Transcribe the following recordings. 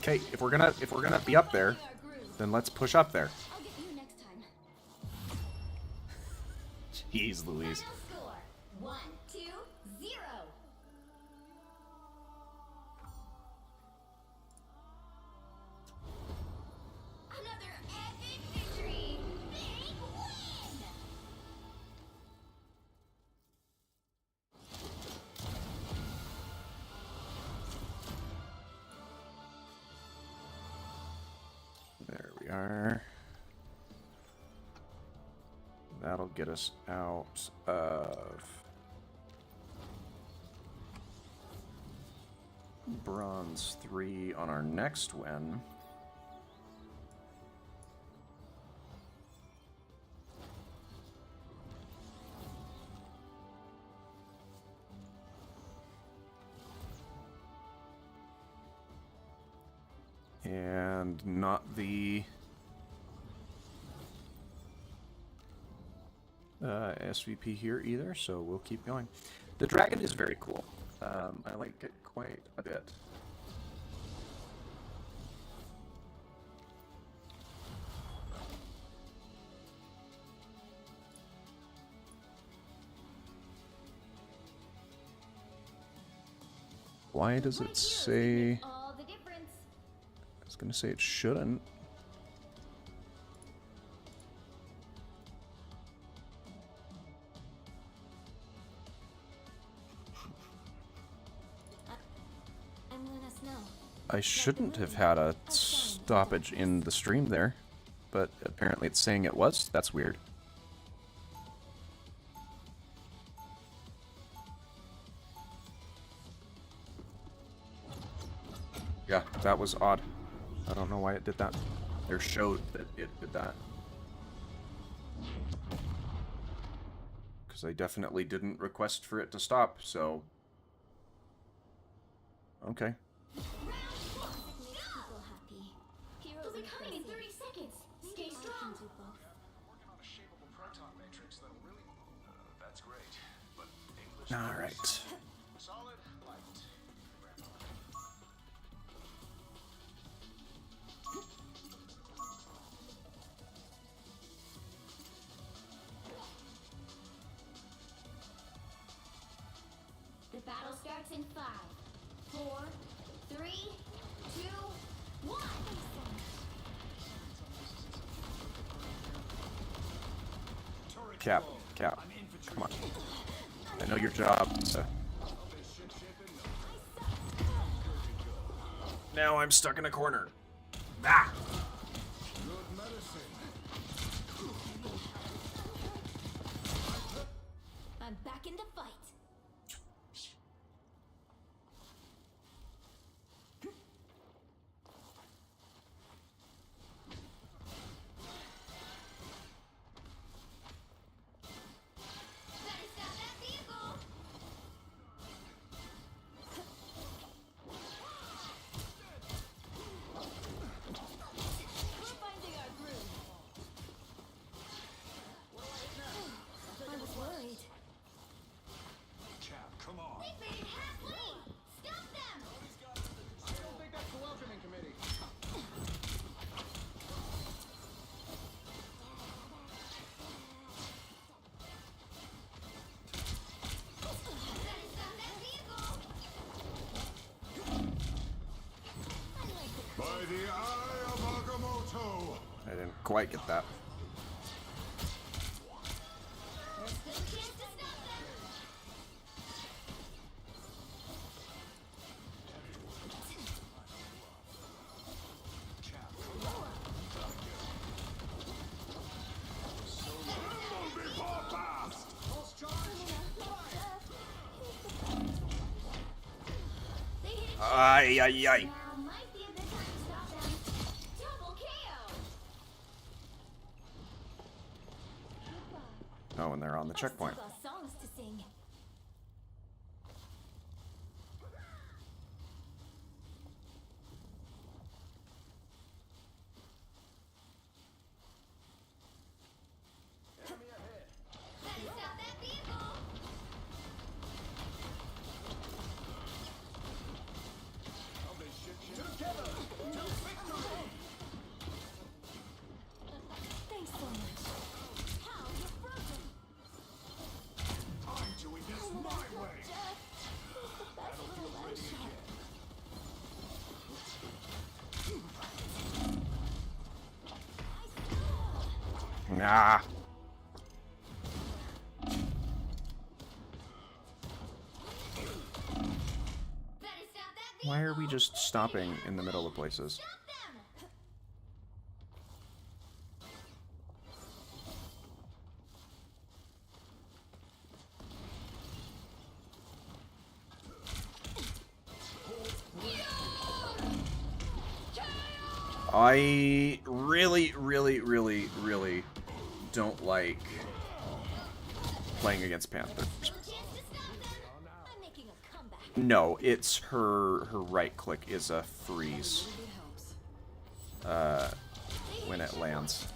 Okay, if we're gonna be up there, then let's push up there. I'll get you next time. Jeez Louise. Final score 1-2-0. Another epic victory. Big win. There we are. That'll get us out of bronze 3 on our next win. And not the SVP here either, so we'll keep going. The dragon is very cool. I like it quite a bit. Why does it say... All the difference. I was gonna say it shouldn't. And let us know. I shouldn't have had a stoppage in the stream there, but apparently it's saying it was. That's weird. Yeah, that was odd. I don't know why it did that. Or showed that it did that. Because I definitely didn't request for it to stop, so... Okay. People happy. Heroes are coming in 30 seconds. Stay strong. Working on a shapeable proton matrix that'll really... that's great, but English... Alright. Solid light. The battle starts in 5, 4, 3, 2, 1. Cap. Come on. I know your job, so... Now I'm stuck in a corner. Ah! I'm back in the fight. Better stop that vehicle. We're finding our groove. I was worried. Cap, come on. They made it halfway. Stop them. I don't think that's the welcoming committee. Better stop that vehicle. I like the By the eye of Agamotto. I didn't quite get that. There's still a chance to stop them. Cap, come on. Before fast. Pulse charge. They hit it. Ay, ay, ay. Now might be a good time to stop them. Double KO. Oh, and they're on the checkpoint. Still got songs to sing. Better stop that vehicle. Together. Ah. Why are we just stopping in the middle of places? I really don't like playing against Panthers. No, it's her right click is a freeze when it lands.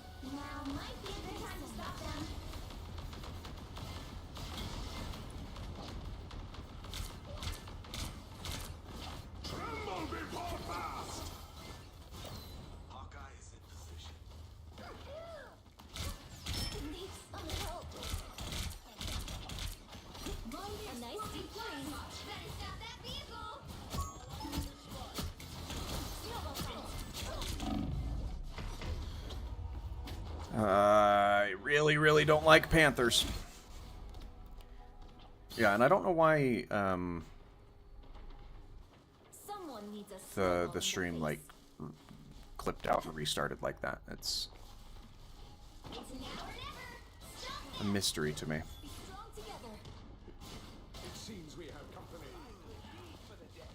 I really don't like Panthers. Yeah, and I don't know why the stream like clipped out and restarted like that. It's a mystery to me. It seems we have company. For the day.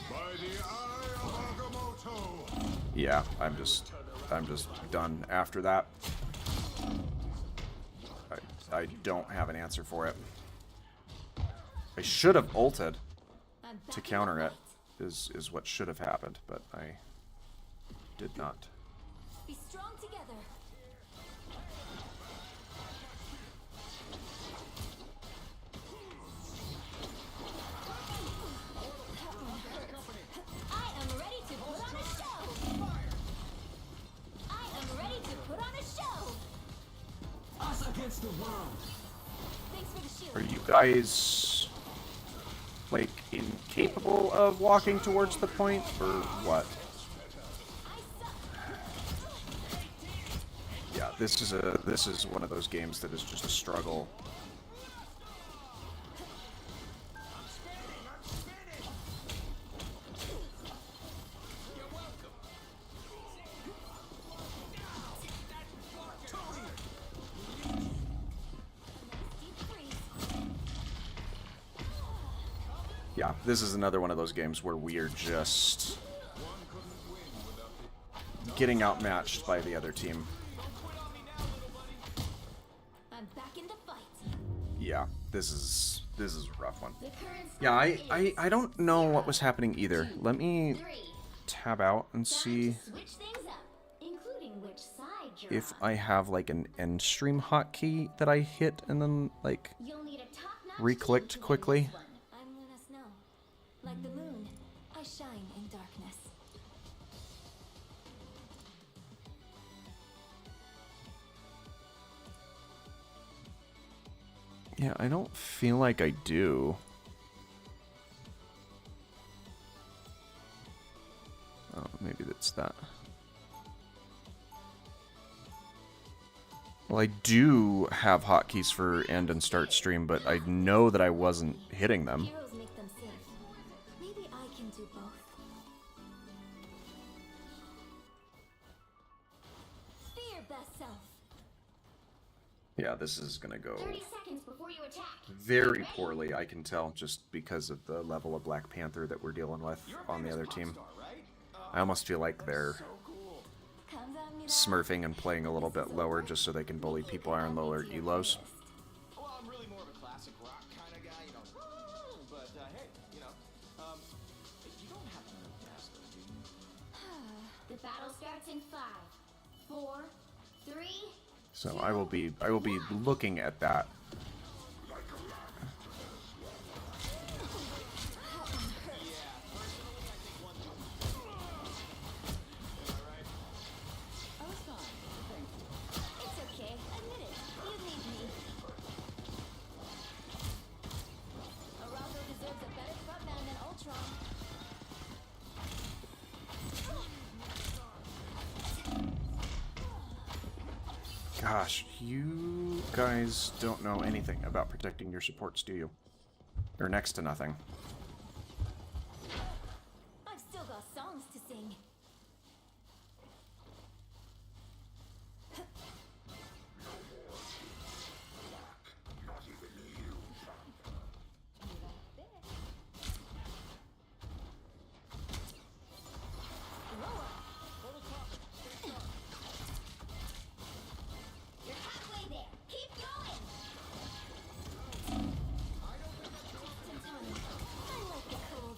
By the eye of Agamotto. Yeah, I'm just done after that. I don't have an answer for it. I should have ulted to counter it, is what should have happened, but I did not. Be strong together. I am ready to put on a show. I am ready to put on a show. Us against the world. Thanks for the shield. Are you guys like incapable of walking towards the point, or what? Yeah, this is one of those games that is just a struggle. Yeah, this is another one of those games where we are just getting outmatched by the other team. I'm back in the fight. Yeah, this is a rough one. Yeah, I don't know what was happening either. Let me tab out and see if I have like an end stream hotkey that I hit and then like re-clicked quickly. I'm Luna Snow. Like the moon, I shine in darkness. Yeah, I don't feel like I do. Oh, maybe that's that. Well, I do have hotkeys for end and start stream, but I know that I wasn't hitting them. Heroes make them safe. Maybe I can do both. Be your best self. Yeah, this is gonna go 30 seconds before you attack. very poorly, I can tell, just because of the level of Black Panther that we're dealing with on the other team. I almost feel like they're smurfing and playing a little bit lower just so they can bully people on lower elos. Well, I'm really more of a classic rock kind of guy, you know. But hey, you don't have to know fast, do you? The battle starts in 5, 4, 3. So I will be looking at that. It's okay. Admit it. You need me. Gosh, you guys don't know anything about protecting your supports, do you? Or next to nothing. I've still got songs to sing. You're halfway there. Keep going. Just in time. I like the cold.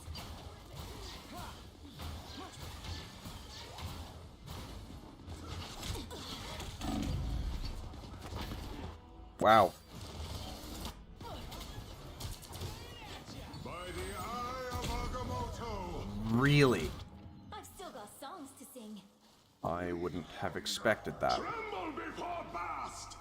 Wow. By the eye of Agamotto! Really? I've still got songs to sing. I wouldn't have expected that. Tremble before Bast!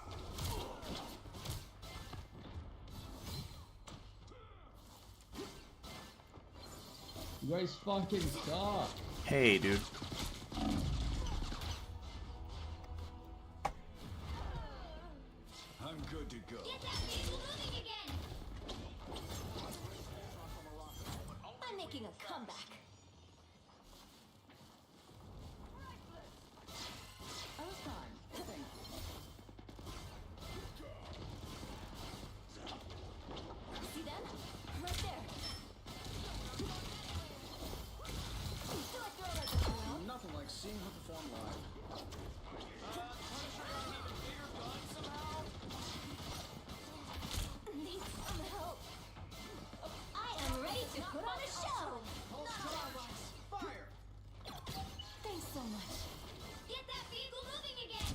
You guys fucking suck. Hey, dude. I'm good to go. Get that vehicle moving again. I'm making a comeback. See them? Right there. Do I throw like a clown? Nothing like seeing her perform live. Need some help. I am ready to put on a show. Fire! Thanks so much. Get that vehicle moving again.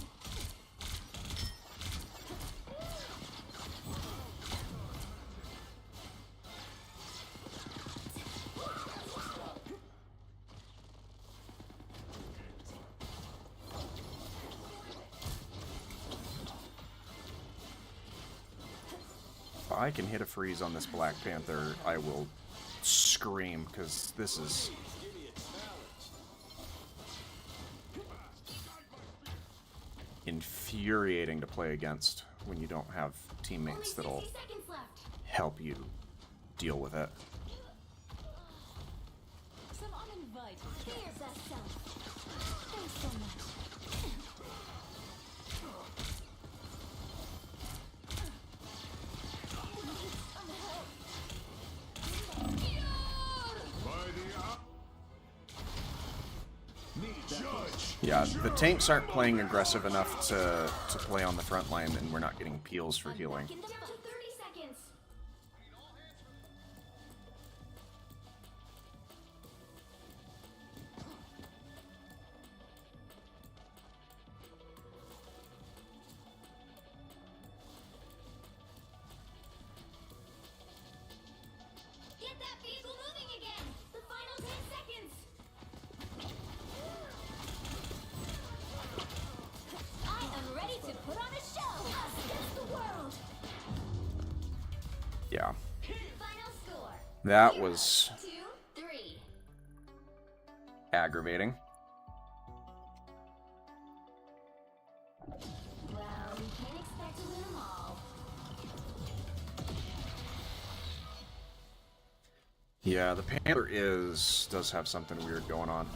If I can hit a freeze on this Black Panther, I will scream, because this is infuriating to play against when you don't have Only teammates 60 that'll seconds left. help you deal with it. Some uninvited. Be your best self. Thanks so much. Need some help. By the eye... Judge! Yeah, the tanks aren't playing aggressive enough to play on the front line, and we're not getting peels for healing. Back in the 30 seconds. Get that vehicle moving again. The final 10 seconds. I am ready to put on a show. Us against the world. Yeah, Final score. that was 2-3. aggravating. Well, we can't expect to win them all. Yeah, the Panther does have something weird going on.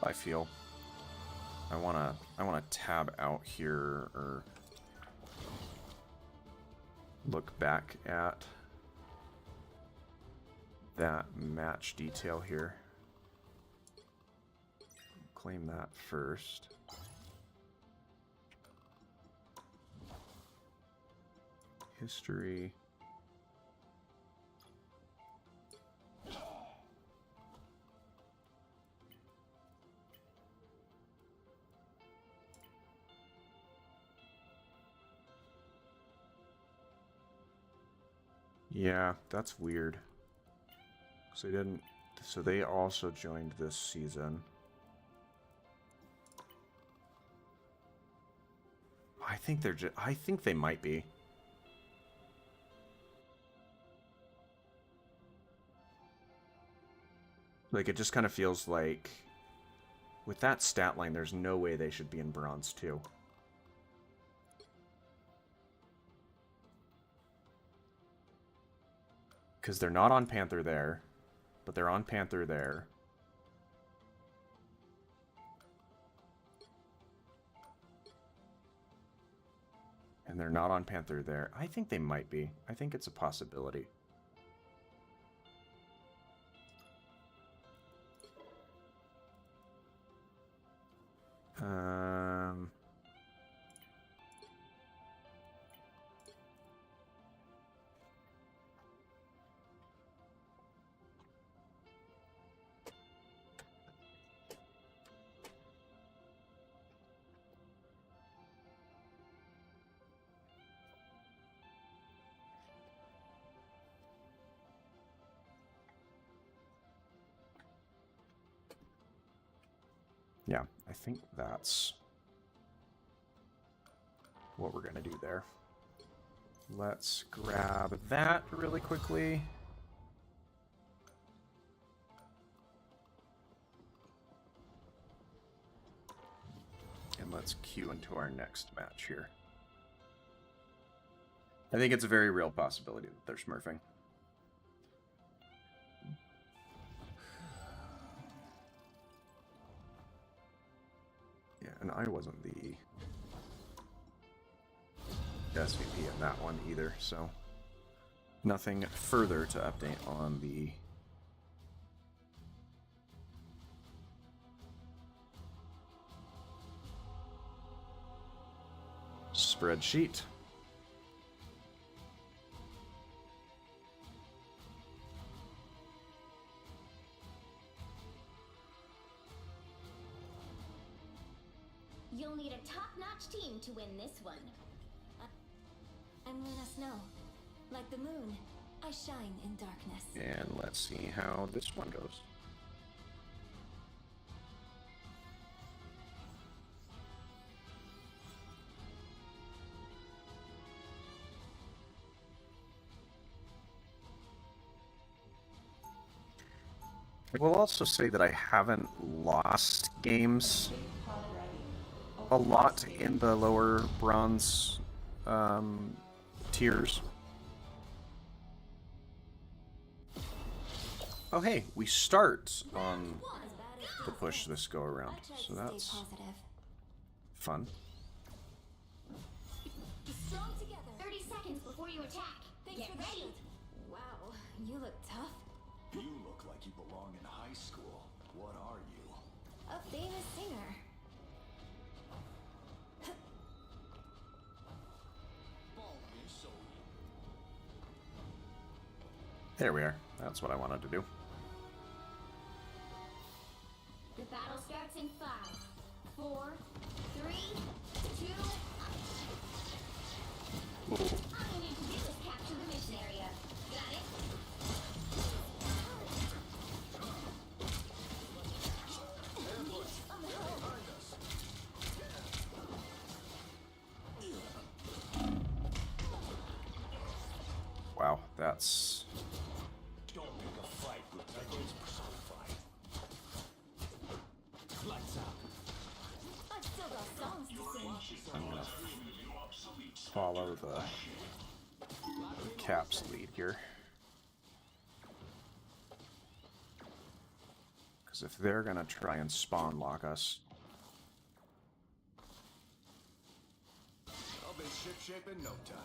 I feel. I wanna tab out here or look back at that match detail here. Claim that first. History. Yeah, that's weird. So they didn't. So they also joined this season. I think they're just. I think they might be. Like, it just kind of feels like With that stat line, there's no way they should be in bronze 2. Because they're not on Panther there, but they're on Panther there. And they're not on Panther there. I think they might be. I think it's a possibility. Yeah, I think that's what we're going to do there. Let's grab that really quickly. And let's queue into our next match here. I think it's a very real possibility that they're smurfing. Yeah, and I wasn't the SVP in that one either, so nothing further to update on the spreadsheet. You'll need a top-notch team to win this one. And let us know. Like the moon, I shine in darkness. And let's see how this one goes. I will also say that I haven't lost games a lot in the lower bronze tiers. Oh hey, we start on the push this go around, so that's fun. Strong together. 30 seconds before you attack. Get ready. Wow, you look tough. You look like you belong in high school. What are you? A famous singer. There we are. That's what I wanted to do. The battle starts in 5, 4, 3, 2. All you need to do is capture the mission area. Got it? Wow, that's... Don't pick a fight with legends personified. Lights out. I've still got songs to sing. I'm gonna follow the Caps lead here. Because if they're gonna try and spawn lock us, I'll be shipshape in no time.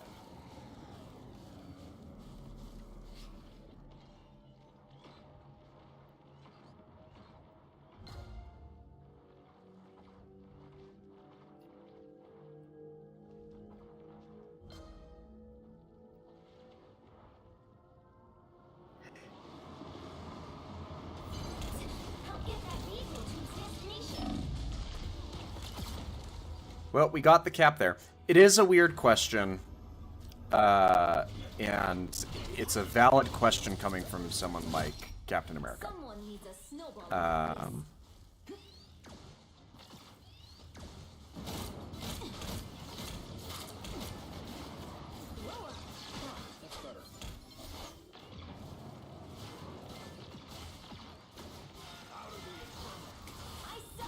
Help get that vehicle to its destination. well, we got the cap there. It is a weird question, and it's a valid question coming from someone like Captain America. Someone needs a snowball. I suck.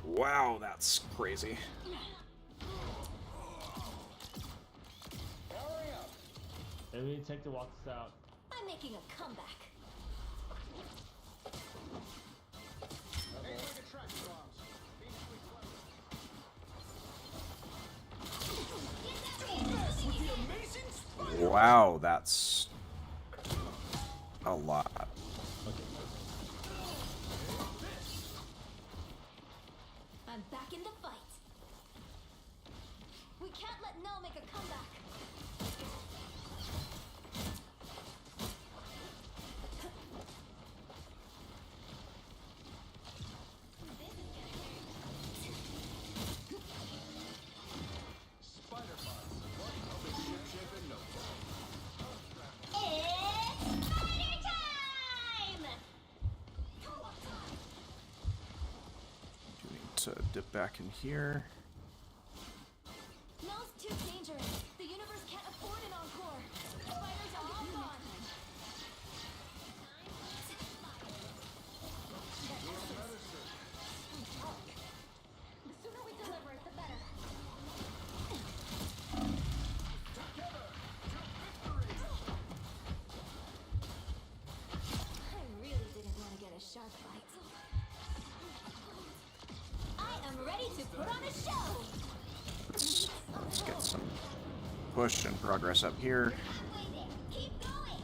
Wow, that's crazy. Maybe we take the walk this out. I'm making a comeback. Wow, that's a lot. I'm back in the fight. We can't let Null make a comeback. It's spider time! Do we need to dip back in here? Null's too dangerous. The universe can't afford an encore. Spiders are all gone. The sooner we deliver it, the better. I really didn't want to get a shark bite. I am ready to put on a show. Let's get some push and progress up here. Not waiting. Keep going.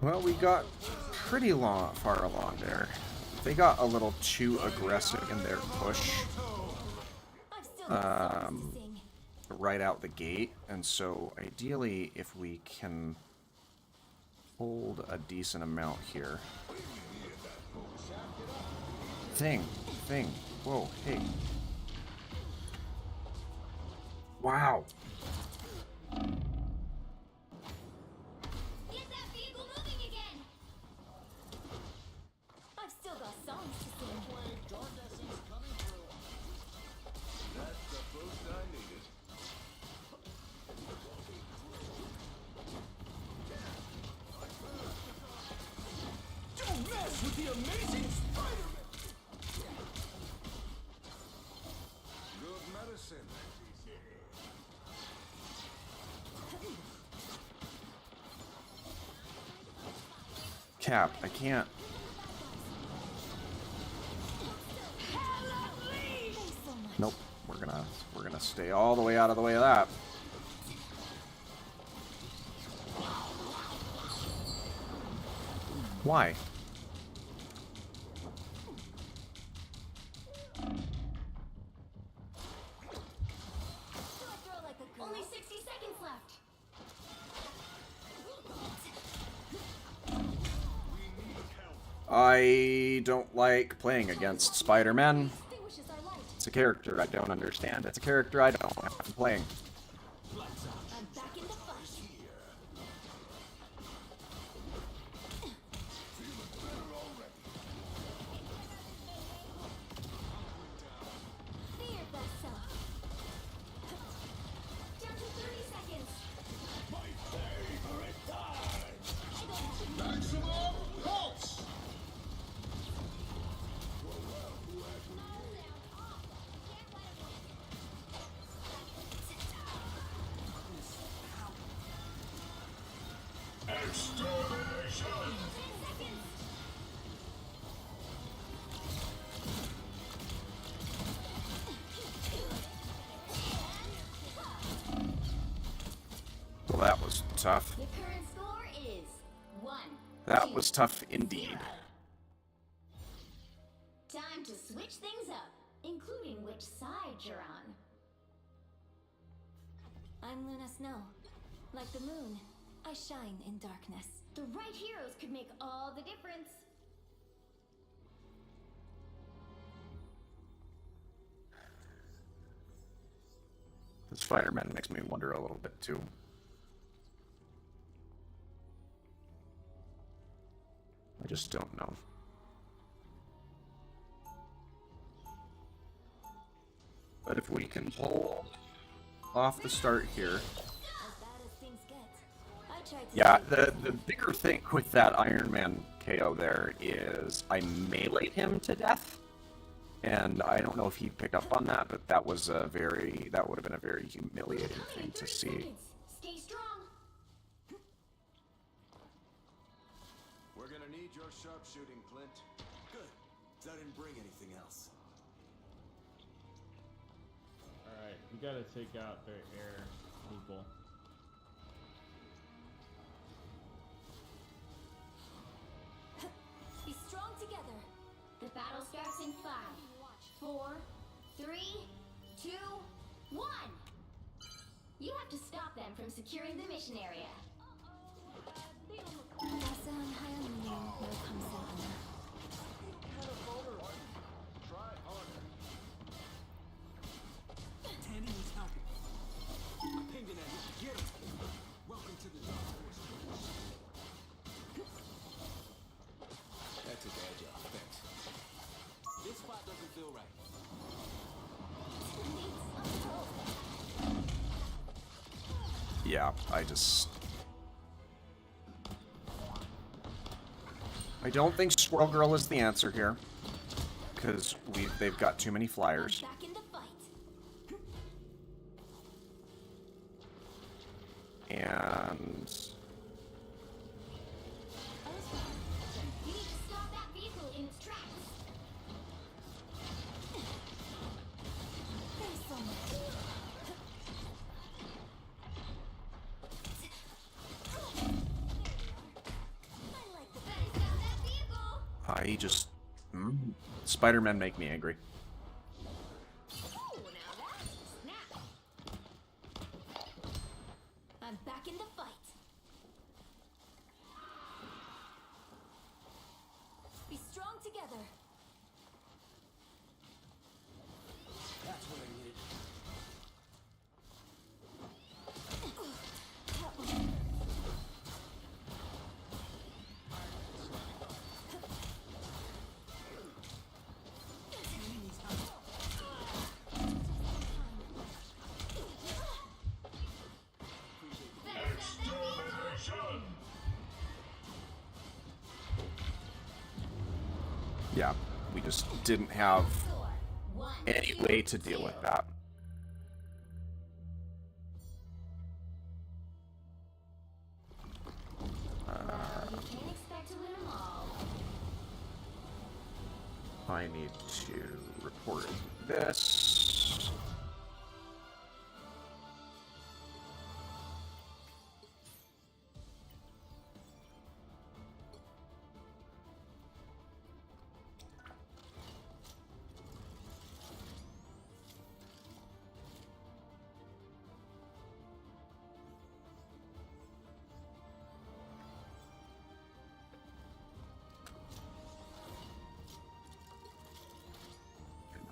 Well, we got pretty far along there. They got a little too aggressive in their push I've still got songs to sing. right out the gate, and so ideally, if we can hold a decent amount here. Thing. Whoa, hey. Wow. Get that vehicle moving again. I've still got songs to sing. Don't mess with the amazing Spider-Man! Good medicine. Cap, I can't. Thanks so much. Nope. We're gonna stay all the way out of the way of that. Why? Do I throw like a girl? Only 60 seconds left. I don't like playing against Spider-Man. Extinguishes our light. It's a character I don't understand. It's a character I don't have to playing. I'm back in the fight. Be your best self. Down to 30 seconds. Well, that was tough. The current score is 1. That was tough indeed. Time to switch things up, including which side you're on. I'm Luna Snow, like the moon. I shine in darkness. The right heroes could make all the difference. The Spider-Man makes me wonder a little bit too. I just don't know. But if we can pull off the start here. As bad as things get. I tried to Yeah, the bigger thing with that Iron Man KO there is I meleeed him to death. And I don't know if he'd pick up on that, but that was that would have been a very humiliating thing to see. Stay strong. We're gonna need your sharpshooting, Clint. Good. 'Cause I didn't bring anything else. Alright, we gotta take out their air people. Be strong together. The battle starts in 5, 4, 3, 2, 1. You have to stop them from securing the mission area. Tandy needs help. I pinged an enemy. Get him. Welcome to the Dark Force. That took the edge off. Thanks. This spot doesn't feel right. Yeah, I don't think Squirrel Girl is the answer here, because they've got too many flyers. Back in the fight. And You need to stop that vehicle in its tracks. There's so much. I like the best out that vehicle. I just Spider-Man make me angry. Oh, now that's a snap. I'm back in the fight. Be strong together. That's what I needed. Tandy needs help. Yeah, we just didn't have Score. 1, any 2, way to deal 2. with that. You can't expect to win them all. I need to report this.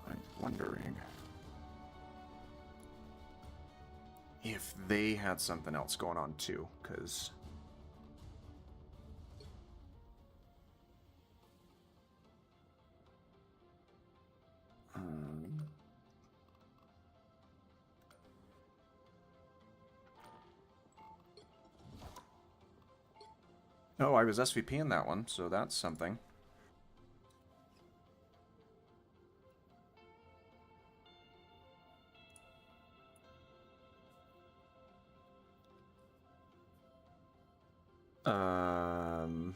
I'm wondering if they had something else going on too, because oh, I was SVP in that one, so that's something. Um,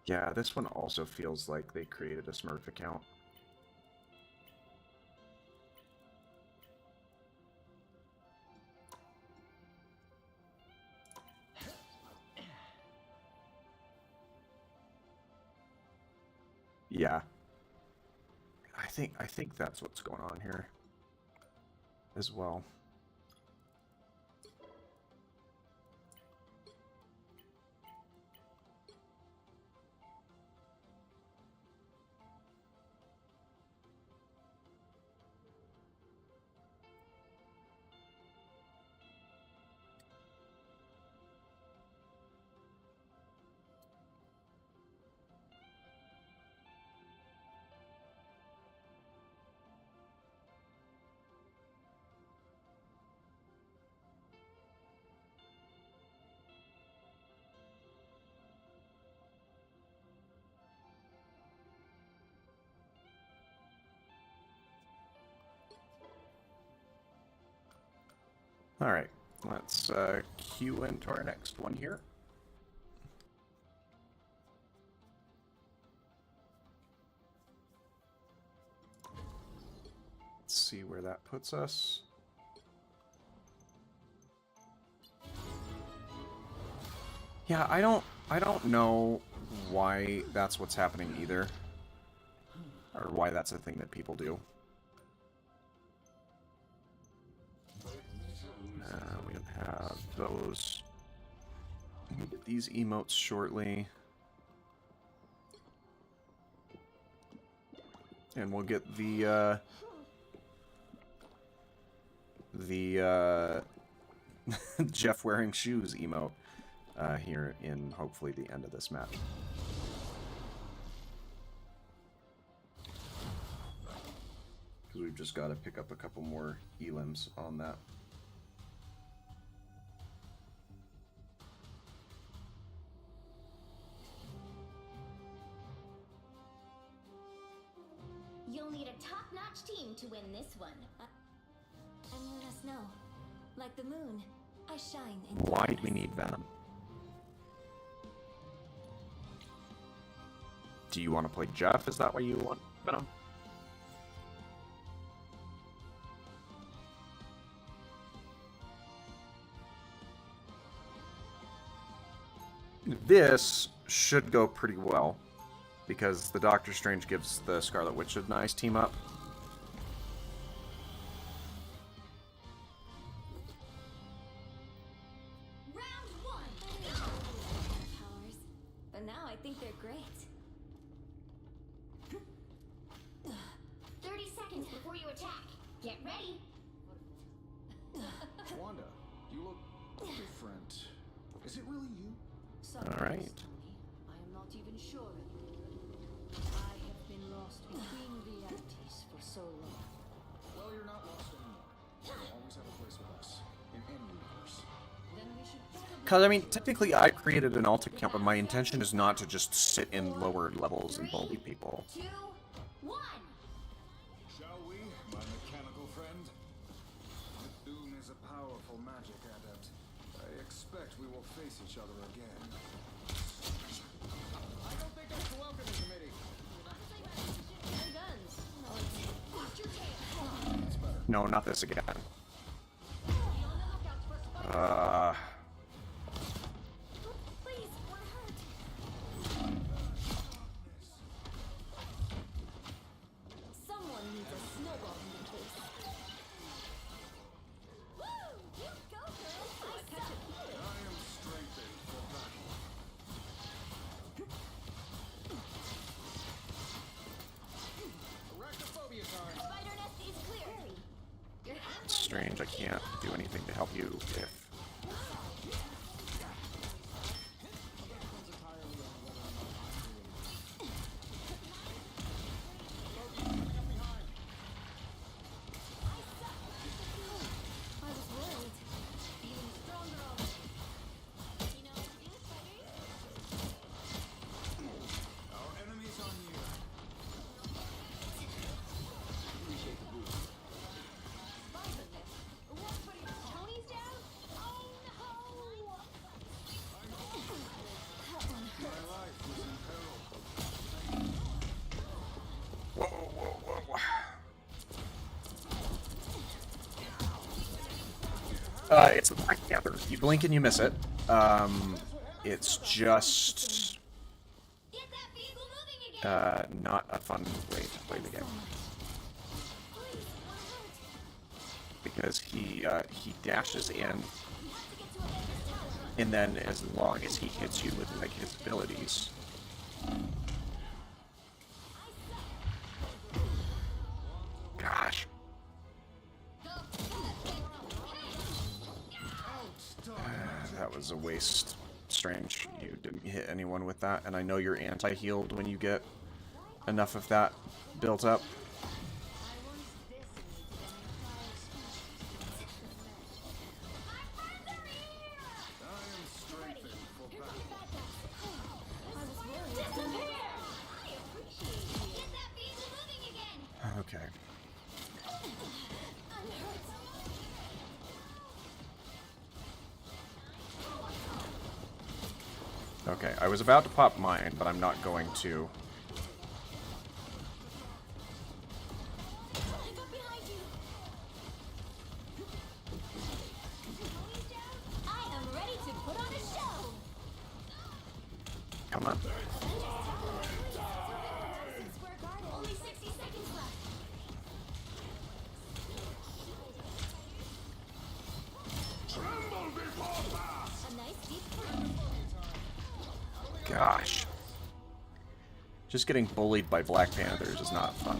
yeah, this one also feels like they created a Smurf account. Yeah. I think that's what's going on here. as well. All right, let's queue into our next one here. Let's see where that puts us. Yeah, I don't know why that's what's happening either, or why that's a thing that people do. We don't have those. We'll get these emotes shortly. And we'll get the Jeff wearing shoes emote here in hopefully the end of this match. Because we've just got to pick up a couple more elims on that. You'll need a top-notch team to win this one. And let us know. Like the moon, I shine in Why do darkness. we need Venom? Do you want to play Jeff? Is that why you want Venom? This should go pretty well, because the Doctor Strange gives the Scarlet Witch a nice team up. Round one. Powers, but now I think they're great. 30 seconds before you attack. Get ready. Wanda, you look different. Is it really you? All right. I am not even sure anymore. I have been lost between realities for so long. Well, you're not lost anymore. You'll always have a place with us in any universe. Then we should probably Because, I mean, technically I created an alt account, but my intention is not to just sit in lower levels and bully people. 2, 1. Shall we, my mechanical friend? Doom is a powerful magic adept. I expect we will face each other again. I don't think that's the welcoming committee. and guns. Watch your tail. It's better. No, not this again. Be on the lookout for spiders. Please, we're hurt. Someone needs a snowball in the case. Woo! You go, girl! I suck. I am strengthened for battle. Arachnophobia card. Spider nest is clear. Your hands Strange, I can't do anything to help you if... I was worried. Even stronger on you know what to do, spiders. Our enemy's on you. Spider nest. What? Tony's down? Oh no! My life was in peril. Whoa, whoa, whoa. It's the Black Panther. You blink and you miss it. It's just Get that vehicle moving again. not a fun way to play the game. Please, we're hurt. because he dashes in, and then as long as he hits you with like his abilities. Gosh. That was a waste. Strange. You didn't hit anyone with that, and I know you're anti-healed when you get enough of that built up. Okay. Okay, I was about to pop mine, but I'm not going to. I am ready to put on a show. Come on. Only 60 seconds left. A nice deep Gosh. Just getting bullied by Black Panthers is not fun.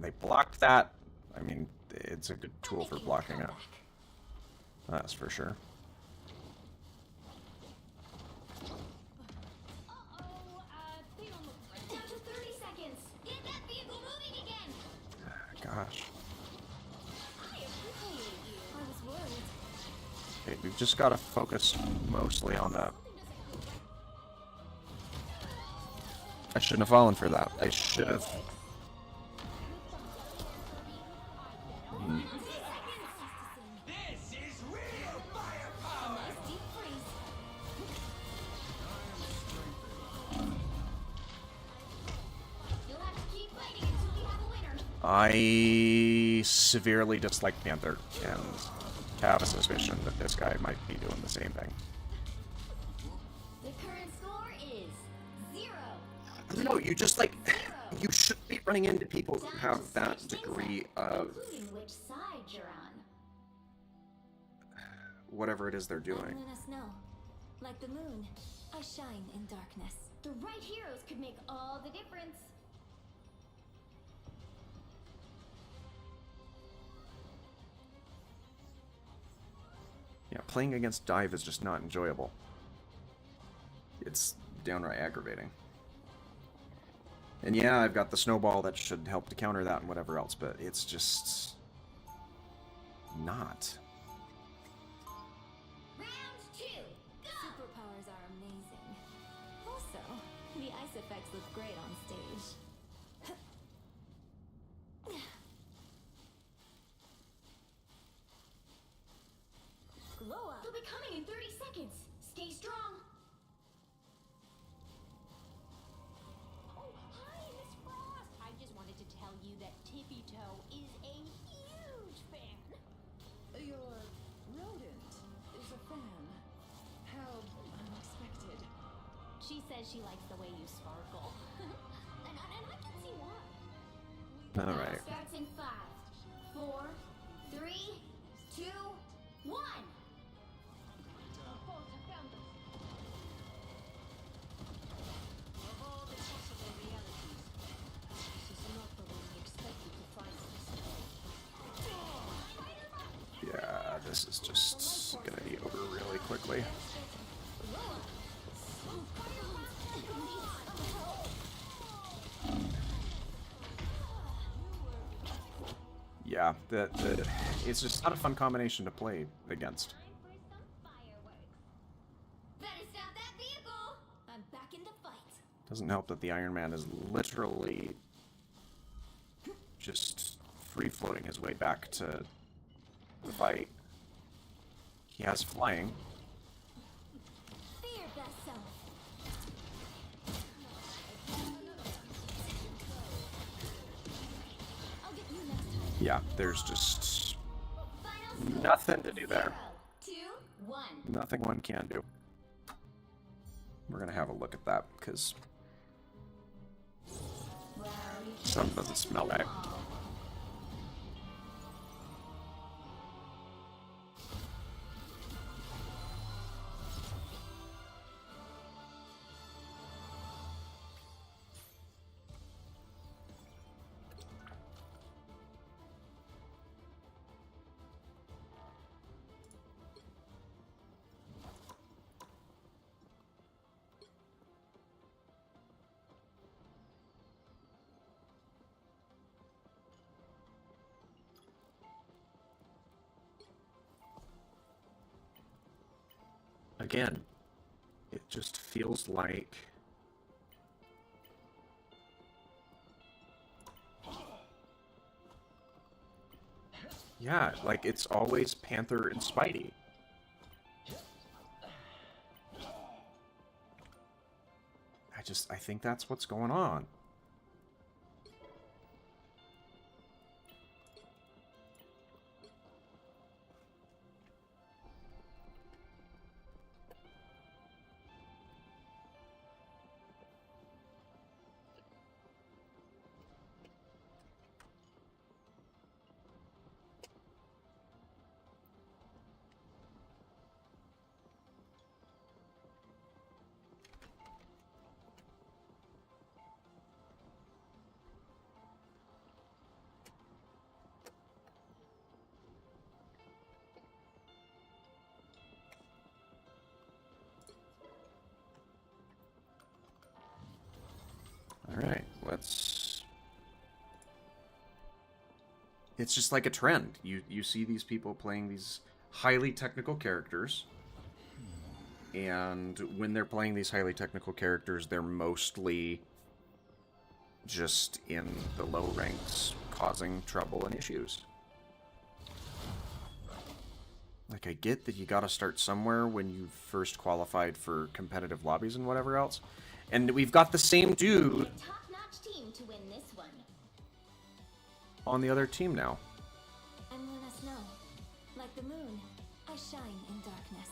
They blocked that. I mean, it's a good tool for blocking it. That's for sure. Down to 30 seconds. Get that vehicle moving again. Gosh. I was worried. Okay, we've just got to focus mostly on that. I shouldn't have fallen for that. I should have. This is real A nice deep freeze. You'll have to keep fighting until we have a winner. I severely dislike Panther and have a suspicion that this guy might be doing the same thing. The current score is 0. I don't know, you just like, you should be running into people who have that degree of Including which side you're on. whatever it is they're doing. I'm Luna Snow. Like the moon, I shine in darkness. The right heroes could make all the difference. Yeah, playing against Dive is just not enjoyable. It's downright aggravating. And yeah, I've got the snowball that should help to counter that and whatever else, but it's just not. Round 2. Go! Superpowers are amazing. Also, the ice effects look great on stage. Glow up. They'll be coming in 30 seconds. Stay strong. Oh, hi, Miss Frost. I just wanted to tell you that Tippy Toe is a huge fan. Your rodent is a fan. How unexpected. She says she likes the way you sparkle. and I can see why. All right. Starts in 5, 4, 3, 2, 1. Of all the possible realities, this is not the one we expected to find us. Yeah, this is just gonna be over really quickly. Yeah, it's just not a fun combination to play against. Time for some fireworks. Better stop that vehicle. I'm back in the fight. Doesn't help that the Iron Man is literally just free-floating his way back to the fight. He has flying. Be your best self. I'll get you next time. Yeah, there's just Final score. nothing to do there. 0, 2, 1. Nothing one can do. We're gonna have a look at that, because something doesn't smell right. again, it just feels like... Yeah, like it's always Panther and Spidey. I think that's what's going on. Alright, let's... It's just like a trend. You see these people playing these highly technical characters, and when they're playing these highly technical characters, they're mostly just in the low ranks, causing trouble and issues. Like, I get that you gotta start somewhere when you first qualified for competitive lobbies and whatever else. And we've got the same dude Top-notch team to win this one. on the other team now. I'm Luna Snow. Like the moon, I shine in darkness.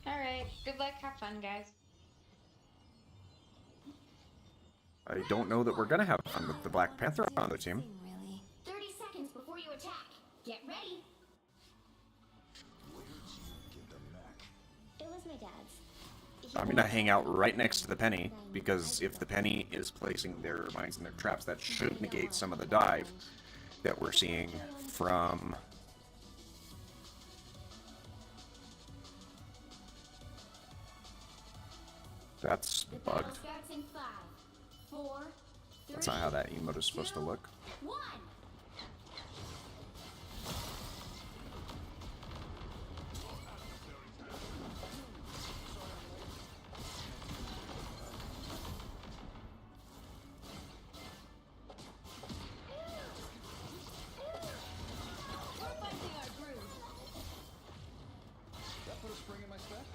Alright, good luck, have fun, guys. I don't know that we're gonna have fun with the Black Panther on the team. Really. 30 seconds before you attack. Get ready. It was my dad's. I'm gonna hang out right next to the Penny, because if the Penny is placing their mines and their traps, that should negate some of the dive that we're seeing from... That's The battle bugged. starts in 5, 4, 3, That's not how that emote is supposed to look. 1. We're finding our groove. That put a spring in my step?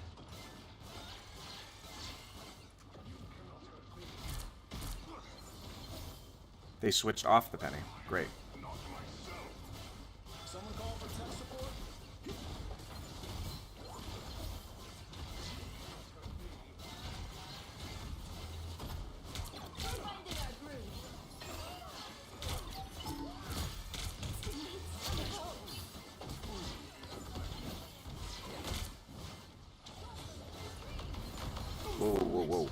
They switched off the Penny. Great. Someone call for tech support? We're finding our groove. Whoa, whoa, whoa.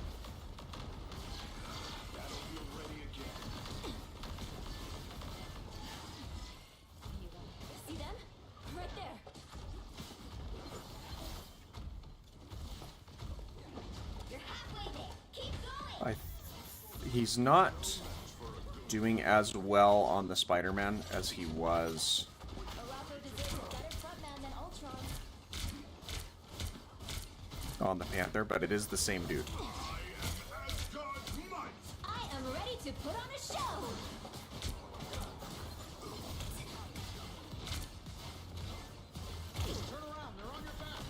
See them? Right there. You're halfway there. Keep going. He's not doing as well on the Spider-Man as he was Araco deserves a better frontman than Ultron. on the Panther, but it is the same dude. I am ready to put on a show. Turn around, they're on your back.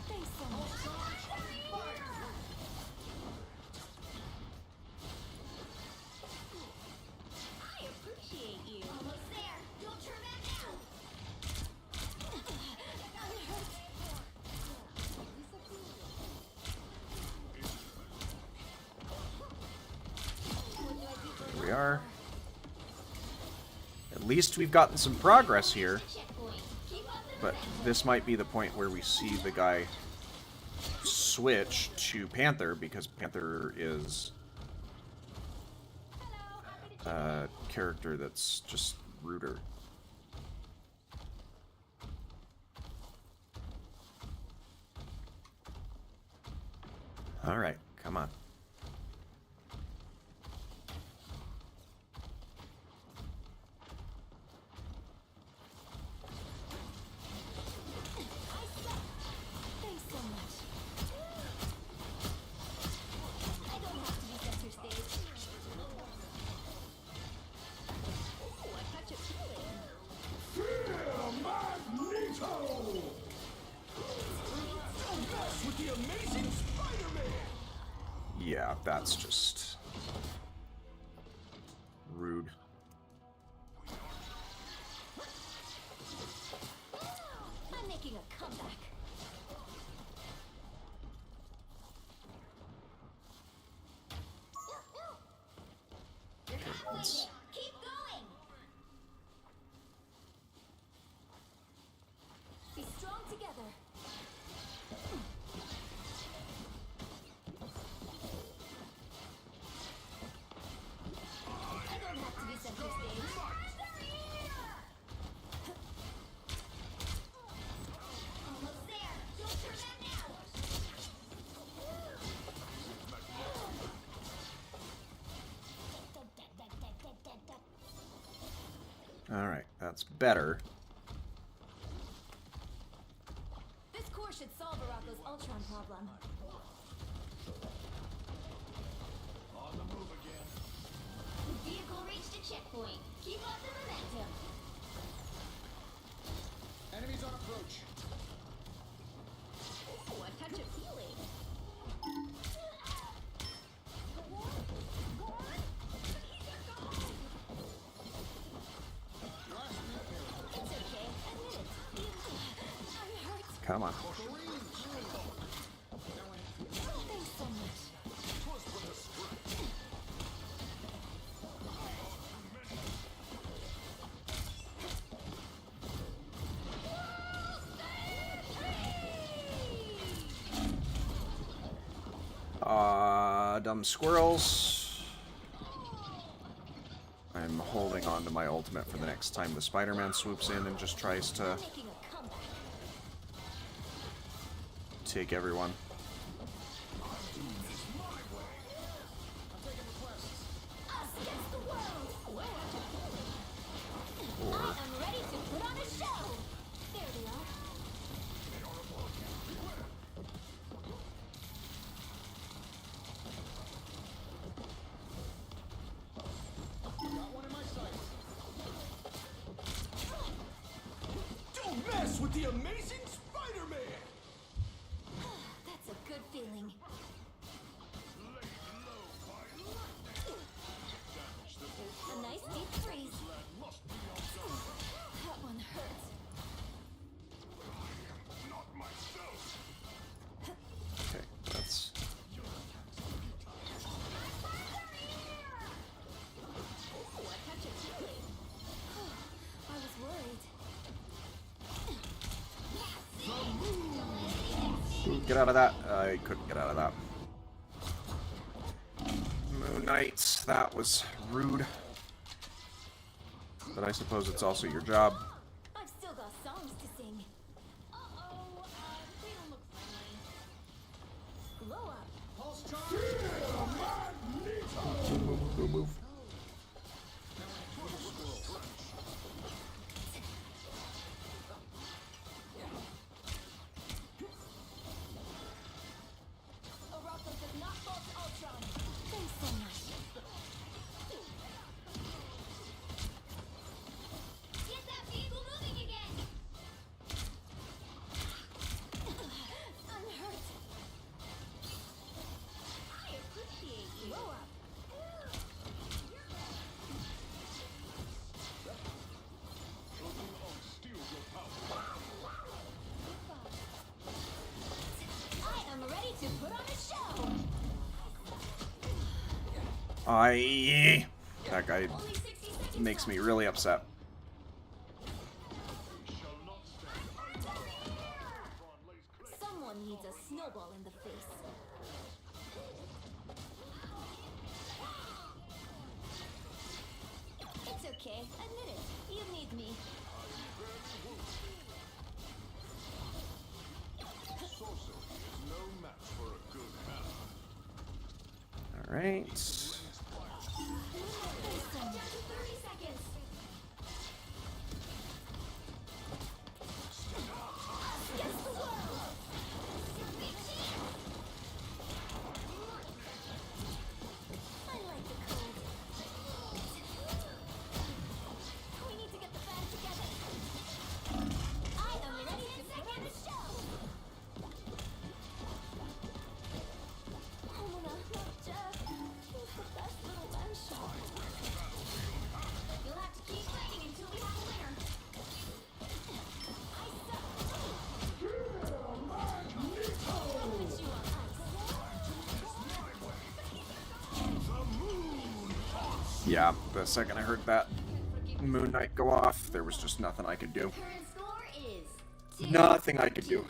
Thanks so much. I appreciate you. Almost there. Don't turn back now. Here we are. At least we've gotten some progress here, Checkpoint. Keep up the but this might be the point where we see the guy switch to Panther because Panther is a character that's just ruder. Alright, come on. Thanks so much. I don't have to be center stage. Ooh, a touch of healing. With the amazing Spider-Man! Yeah, that's just rude. I'm making a comeback. You're halfway there. Keep going. Be strong together. I don't have to be center stage. Almost there. Don't turn that now. Alright, that's better. This core should solve Arako's Ultron problem. On the move again. Vehicle reached a checkpoint. Keep up the momentum. Enemies on approach. Ooh, a touch of healing. It's okay. Admit it. I'm hurt. Come on. Thanks so much. Dumb squirrels. I'm holding on to my ultimate for the next time the Spider-Man swoops in and just tries to Making a comeback. take everyone. Us against the world. Or I am ready to put on a show. There they are. Got one in my sights. Don't mess with the amazing Spider-Man! That's a good feeling. A nice deep freeze. That one hurts. okay, that's Ooh, a touch of healing. I was worried. Ooh, get out of that. I couldn't get out of that. Moon Knights, that was rude. But I suppose it's also your job. I've still got songs to sing. Uh-oh, they don't look friendly. Glow up. Pulse charge. Move, move. Arako does not fall to Ultron. Thanks so much. Get that vehicle moving again. I'm hurt. I appreciate you. Glow up. I am ready to put on a show. That guy Only 60 seconds makes left. me really upset. Someone one needs a snowball in the face. It's okay, admit it. You need me. Sorcery is no match for a good hammer. All right. 30 seconds. Against the world! I like the cold. We need to get the band together. I am ready to put on the show. Homuna, Jeff, he's the best little one shot. You'll have to keep fighting until we have a winner. I suck. I'll put you on ice. Yeah, the second I heard that Moon Knight go off, there was just nothing I could do. Current score is 2. Nothing I could do.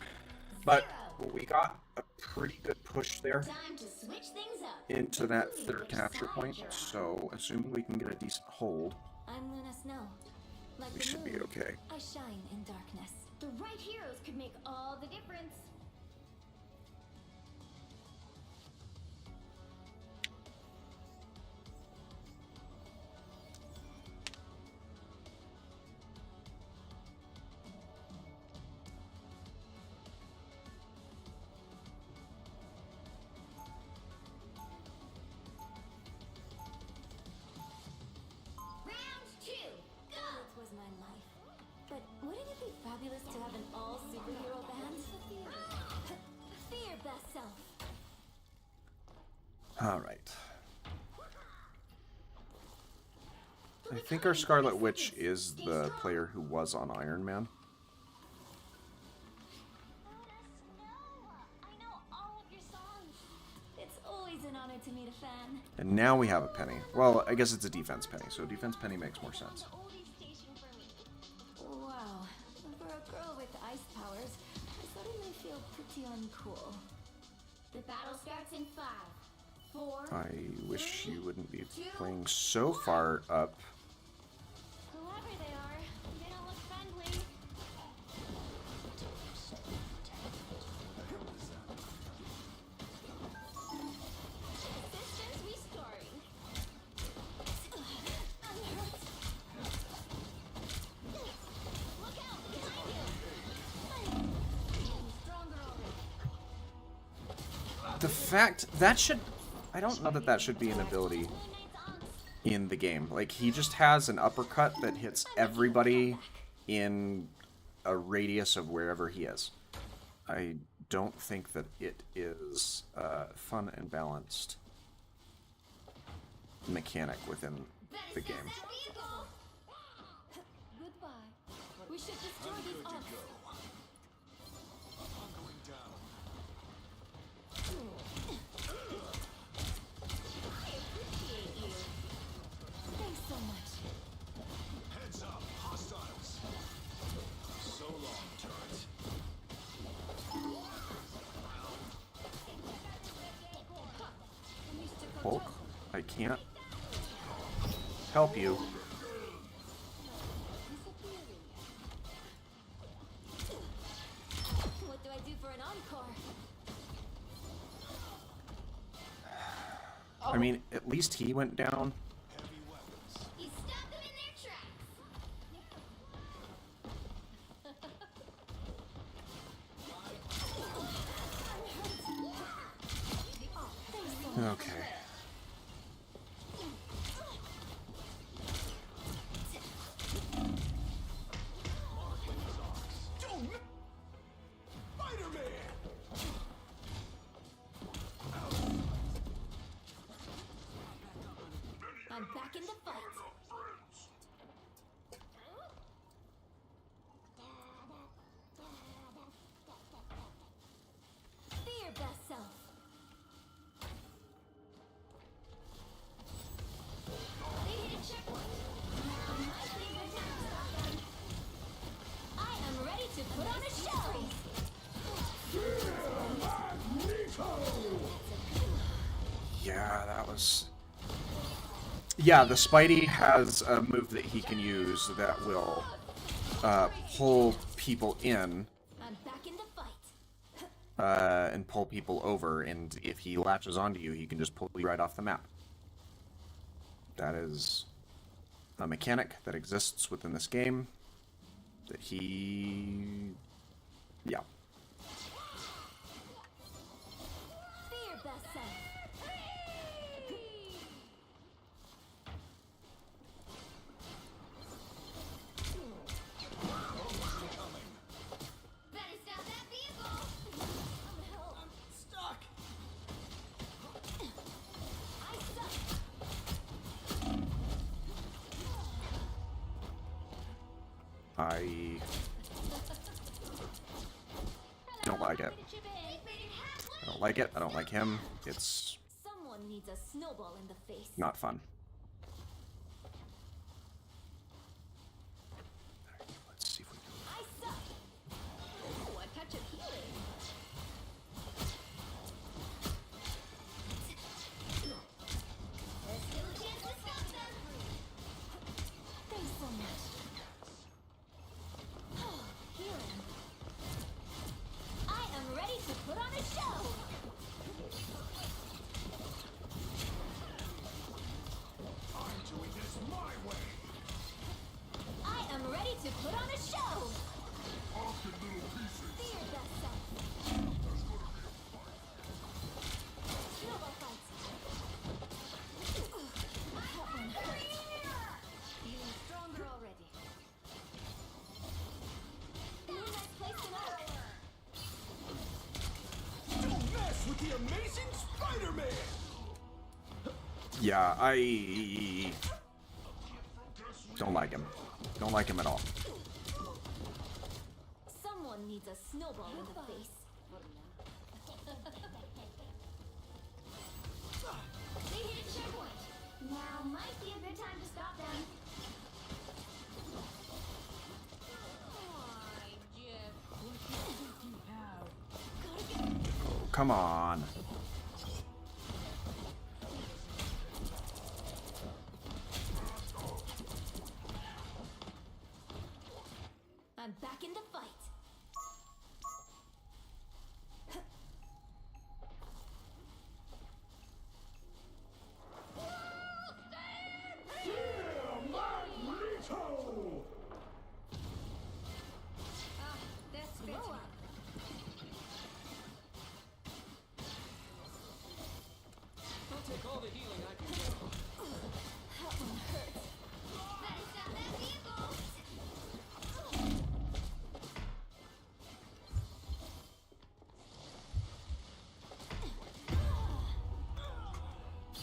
But we got a pretty good push there Time to switch things up. into that third capture point, so assuming we can get a decent hold, I'm Luna Snow. Like we the should be moon, okay. I shine in darkness. The right heroes could make all the difference. Round 2. Go! It was my life. But wouldn't it be fabulous to have an all-superhero band? Fear best self. Alright. I think our Scarlet Witch is the player who was on Iron Man. I know all of your songs. It's always an honor to meet a fan. And now we have a penny. Well, I guess it's a defense penny, so defense penny makes more sense. Wow. For a girl with ice powers, I suddenly feel pretty uncool. The battle starts in 5, 4. I wish you wouldn't be playing so far up. Whoever they are, they don't look friendly. Systems restoring. I'm hurt. Look out, behind you. Stronger already. The fact that should, I don't know that that should be an ability Moon Knight's on. in the game. Like, he just has an uppercut that hits everybody in a radius of wherever he is. I don't think that it is a fun and balanced mechanic within the game. Goodbye. We should destroy these arcs. Thanks so much. Heads up, hostiles. So long, turret. Hulk, I can't help you. What do I do for an encore? I mean, at least he went down. Heavy weapons. He stopped them in their tracks. Okay. I'm back in the fight. Fear best self. was... Yeah, the Spidey has a move that he can use that will pull people in I'm back in the fight. and pull people over, and if he latches onto you, he can just pull you right off the map. That is a mechanic that exists within this game that he... Yeah. Fear best self. Better stop that vehicle! I'm stuck! I suck. I don't like it. I don't like it. I don't like him. It's Someone needs a snowball in the face. not fun. Let's see if we can... I suck. Ooh, a touch of healing. There's still a chance to stop them! Thanks so much. Here I am ready to put on a show. I'm doing this my way. I am ready to put on a show. Off in little pieces. Fear best self. There's gonna be a fight. Snowball fights. That one hurt. Feeling stronger already. Ooh, nice placement out. Don't mess with the amazing Spider-Man! Yeah, I don't like him. Don't like him at all. Someone needs a snowball in the face. They hit a checkpoint! Now might be a good time to stop them. Why, Jeff? Oh, come on. I'm back in the fight. Ah, that's better. Blow up. I'll take all the healing I can get. That one hurts. Better stop that vehicle!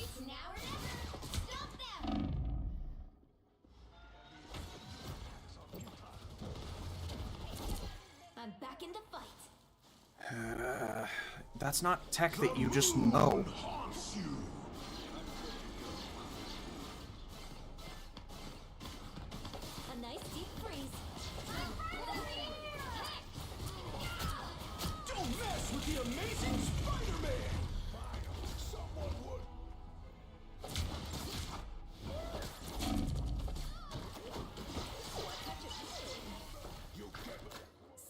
It's now or never! Stop them! I'm back in the fight. That's not tech that you just know. Haunts you. A nice deep freeze. Don't mess with the amazing Spider-Man! Someone would. You get it.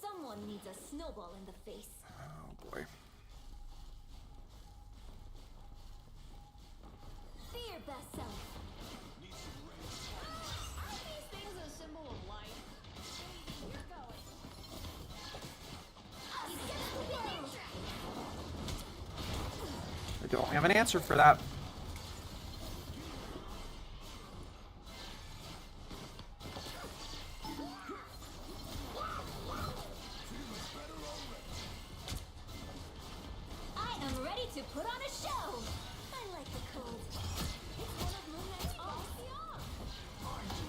Someone needs a snowball in the face. Oh boy. Fear best self. Aren't these things a symbol of life? You're going. I don't have an answer for that. I am ready to put on a show. I like the cold. It's one of Moon Knight's balls.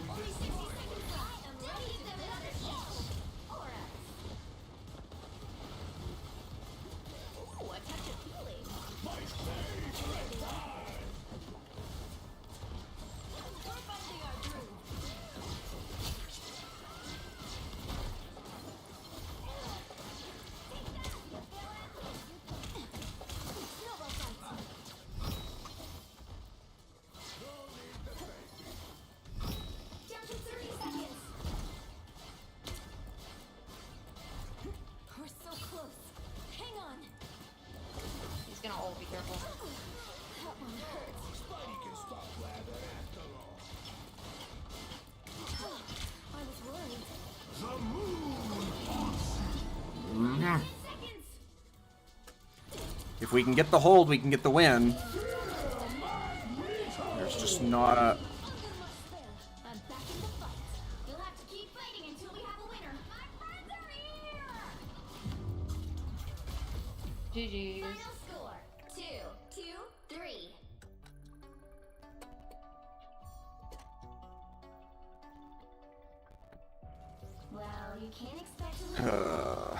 Only 60 seconds left. I am ready to put on a show. Or else. Ooh, a touch of healing. We're finding our groove. Snowball fight. If we can get the hold, we can get the win. There's just not a... I'm back in the fight. You'll have to keep fighting until we have a winner. My friends are here! GG's. Final score, 2-3. Well, you can't expect to lose.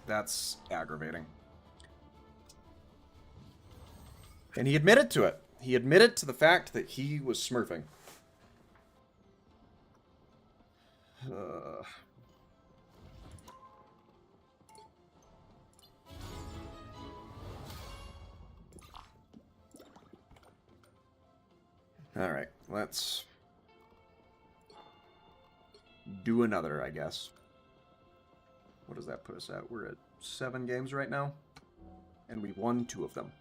That's aggravating. And he admitted to it. He admitted to the fact that he was smurfing. Alright, let's do another, I guess. What does that put us at? We're at 7 games right now, and we won 2 of them.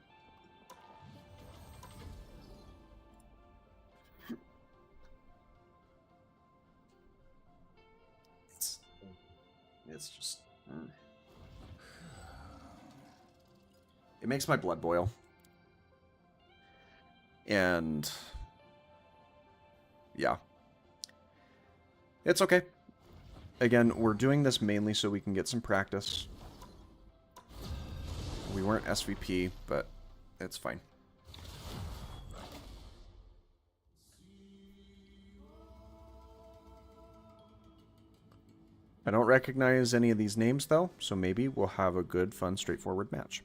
It's just... It makes my blood boil. And... yeah. It's okay. Again, we're doing this mainly so we can get some practice. We weren't SVP, but it's fine. I don't recognize any of these names, though, so maybe we'll have a good, fun, straightforward match.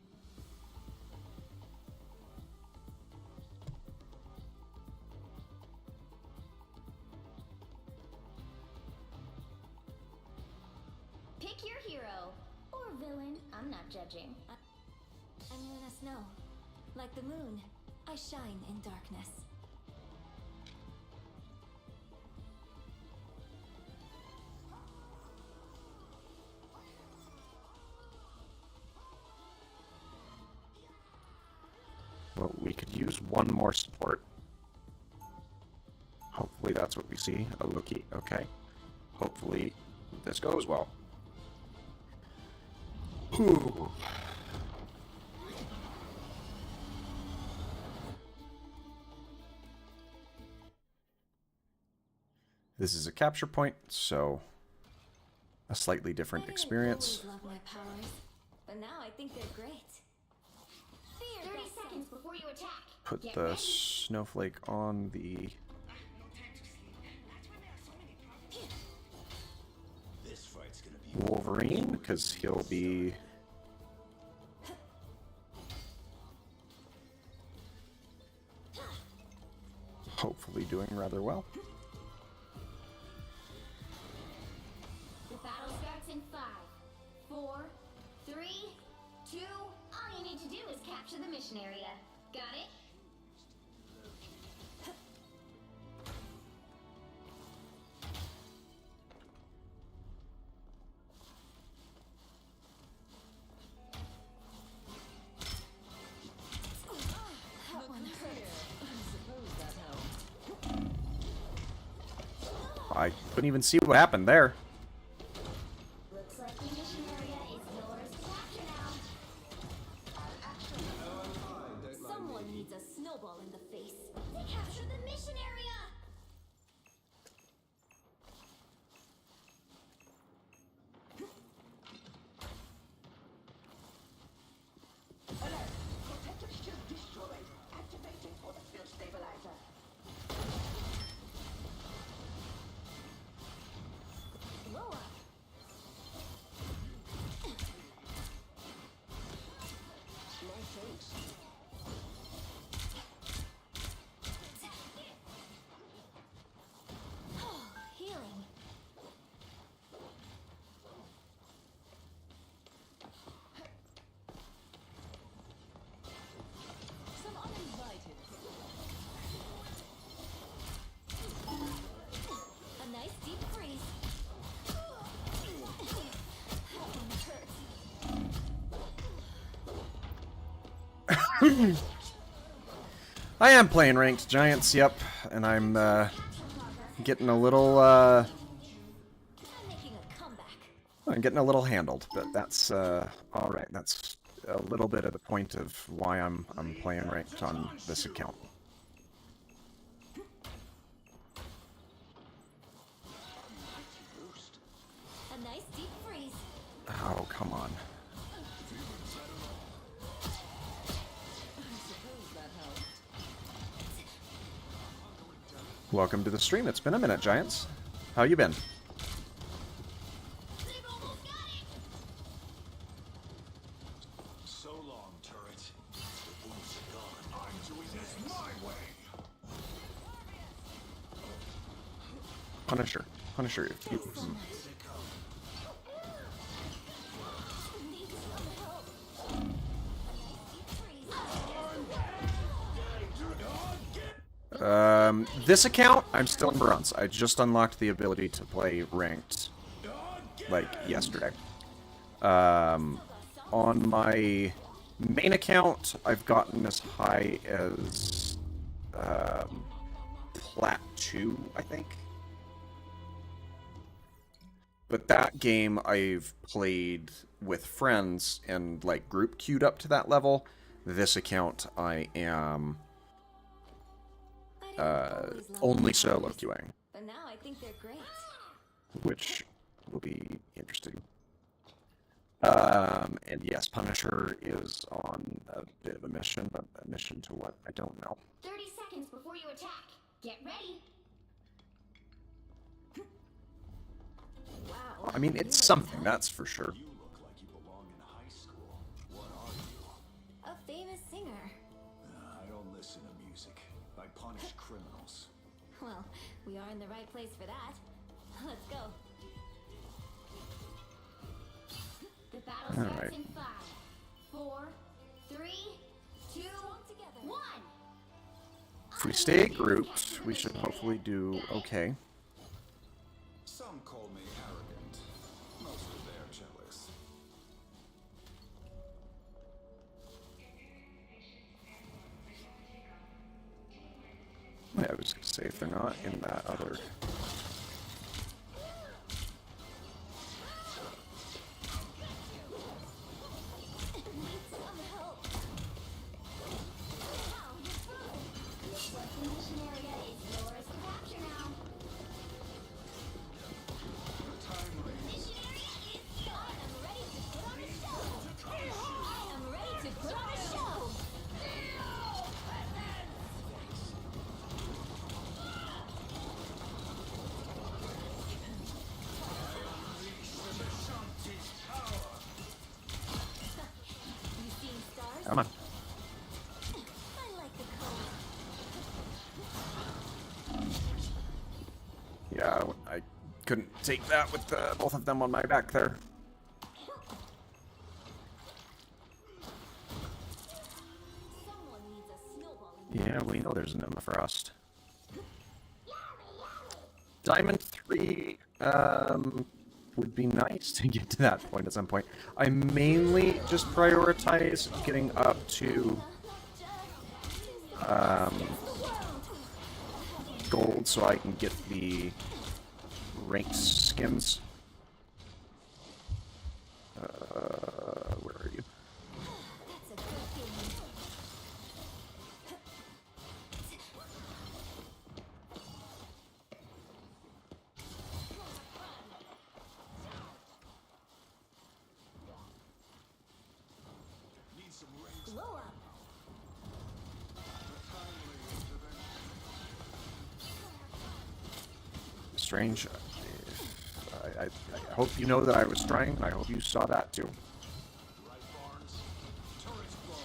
Pick your hero. Or villain. I'm not judging. I'm Luna Snow. Like the moon, I shine in darkness. Well, we could use one more support. Hopefully that's what we see. A Loki. Okay. Hopefully this goes well. Ooh. This is a capture point, so a slightly different experience. I always loved my powers, but now I think they're great. 30 seconds before you attack. Put Get the ready. snowflake on the This fight's gonna be Wolverine, because he'll be... hopefully doing rather well. The battle starts in 5, 4, 3, 2. All you need to do is capture the mission area. Got it? That one hurt. I couldn't even see what happened there. Looks like the mission area is yours to capture now. Someone needs a snowball in the face. They captured the mission area! Healing. Some uninvited. A nice deep freeze. I am playing ranked giants, yep, and I'm getting a little I'm making a comeback. I'm getting a little handled, but that's all right. That's a little bit of the point of why I'm playing ranked on this account. A nice deep freeze. Oh, come on. Welcome to the stream. It's been a minute, Giants. How you been? So long, turret. The wounds are gone. I'm doing this my way. Punisher. Punisher. Need some help. A nice deep freeze. This account, I'm still in bronze. I just unlocked the ability to play ranked, like, yesterday. On my main account, I've gotten as high as, Plat 2, I think. But that game I've played with friends and, like, group queued up to that level. This account I am only solo queuing, But now I think they're great. which will be interesting. And yes, Punisher is on a bit of a mission, but a mission to what? I don't know. 30 seconds before you attack. Get ready. Wow. I mean, it's something, that's for sure. You look like you belong in high school. What are you? A famous singer. I don't listen to music. I punish criminals. Well, we are in the right place for that. Let's go. The battle starts Alright. in 5, 4, 3, 2, 1. If we stay grouped, we should hopefully do okay. Some call me arrogant. Most of they're jealous. I was gonna say if they're not in that other. Need some help. The mission area is yours to capture now. I'm ready to put on a show. I'm ready to put on a show. You seeing stars? Come on. I like the color. Yeah, I couldn't take that with both of them on my back there. Someone needs a snowball. Yeah, we know there's an Emma Frost. Diamond 3 would be nice to get to that point at some point. I mainly just prioritize getting up to gold so I can get the ranked skins. Where are you? That's a good feeling. Need some rings. Blow up. Strange. I hope you know that I was trying. I hope you saw that too. Right, Barnes? Turret's blown.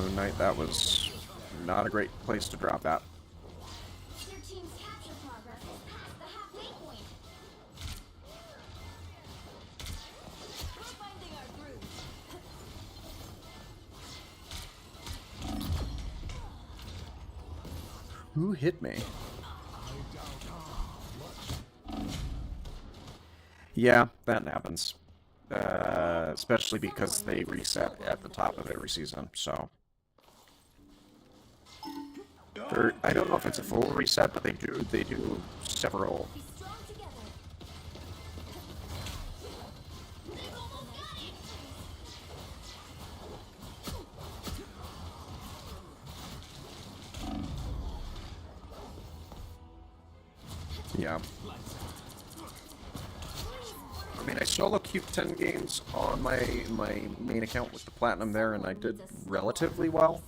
Moon Knight. That was not a great place to drop at. Your team's capture progress is past the halfway point. We're finding our groove. Who hit me? Yeah, that happens. Especially because they reset at the top of every season, so. I don't know if it's a full reset, but they do several. Be strong together. They've almost got it! Yeah. I mean, I solo queued 10 games on my main account with the platinum there, and I did relatively well.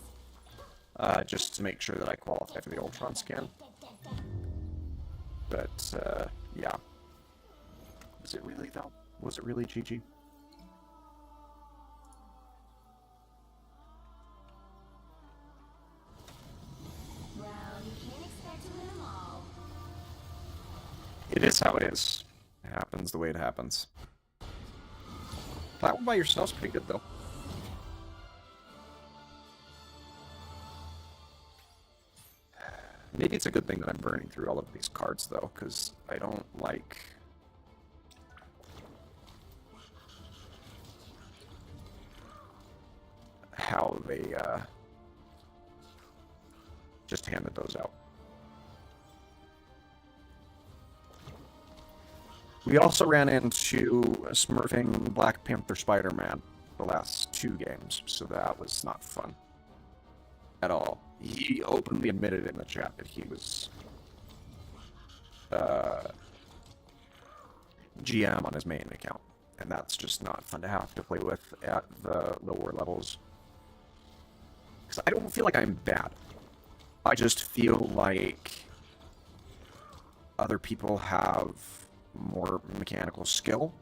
Just to make sure that I qualify for the Ultron scan. But, yeah. Was it really, though? Was it really GG? Well, you can't expect to win them all. It is how it is. It happens the way it happens. That one by yourself's pretty good, though. Maybe it's a good thing that I'm burning through all of these cards, though, because I don't like how they just handed those out. We also ran into a smurfing Black Panther Spider-Man the last 2 games, so that was not fun at all. He openly admitted in the chat that he was GM on his main account, and that's just not fun to have to play with at the lower levels. Because I don't feel like I'm bad. I just feel like other people have more mechanical skill,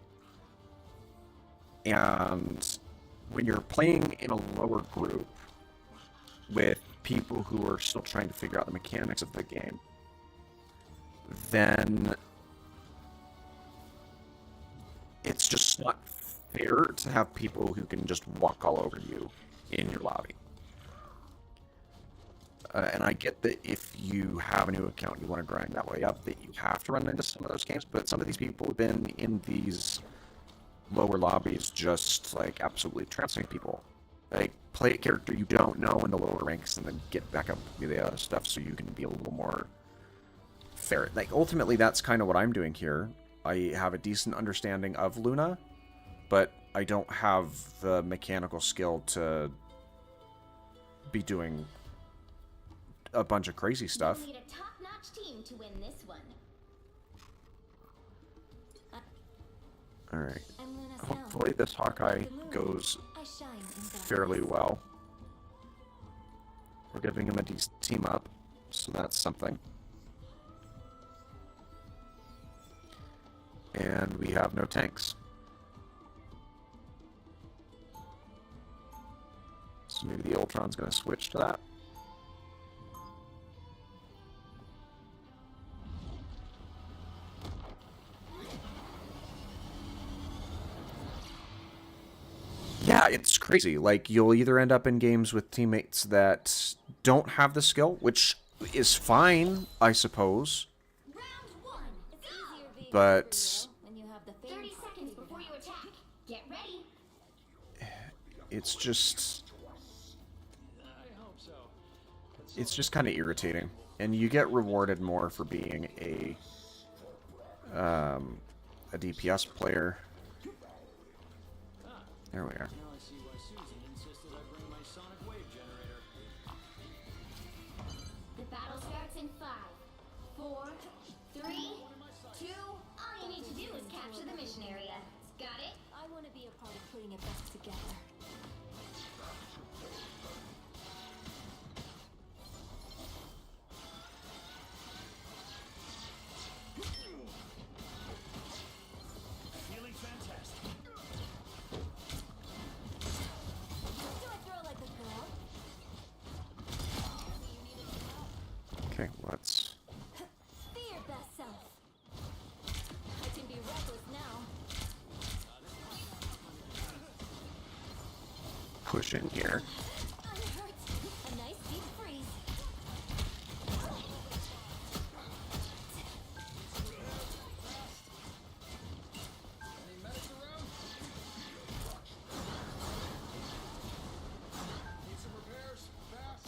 and when you're playing in a lower group with people who are still trying to figure out the mechanics of the game, then it's just not fair to have people who can just walk all over you in your lobby. And I get that if you have a new account and you want to grind that way up, that you have to run into some of those games, but some of these people have been in these lower lobbies just, like, absolutely trouncing people. Like, play a character you don't know in the lower ranks and then get back up to the other stuff so you can be a little more fair. Like, ultimately, that's kind of what I'm doing here. I have a decent understanding of Luna, but I don't have the mechanical skill to be doing a bunch of crazy stuff. You need a top-notch team to win this one. Alright. I'm Luna's Hopefully this Hawkeye goes I shine in darkness. fairly well. We're giving him a decent team up, so that's something. And we have no tanks. So maybe the Ultron's going to switch to that. Yeah, it's crazy. Like, you'll either end up in games with teammates that don't have the skill, which is fine, I suppose. Round 1. It's easier being But superhero when you have the 30 seconds before you attack. Get ready. it's just kind of irritating, and you get rewarded more for being a DPS player. There we are. Now I see why Susan insisted I bring my sonic wave generator. The battle starts in 5, 4, 3, 2. All you need to do is capture the mission area. Got it? I want to be a part of putting it back together. Feeling fantastic. Do I throw like a girl? let's... Be your best self. I can be reckless now. push in here. Unhurt. A nice deep freeze. Any medics around? Need some repairs? Fast?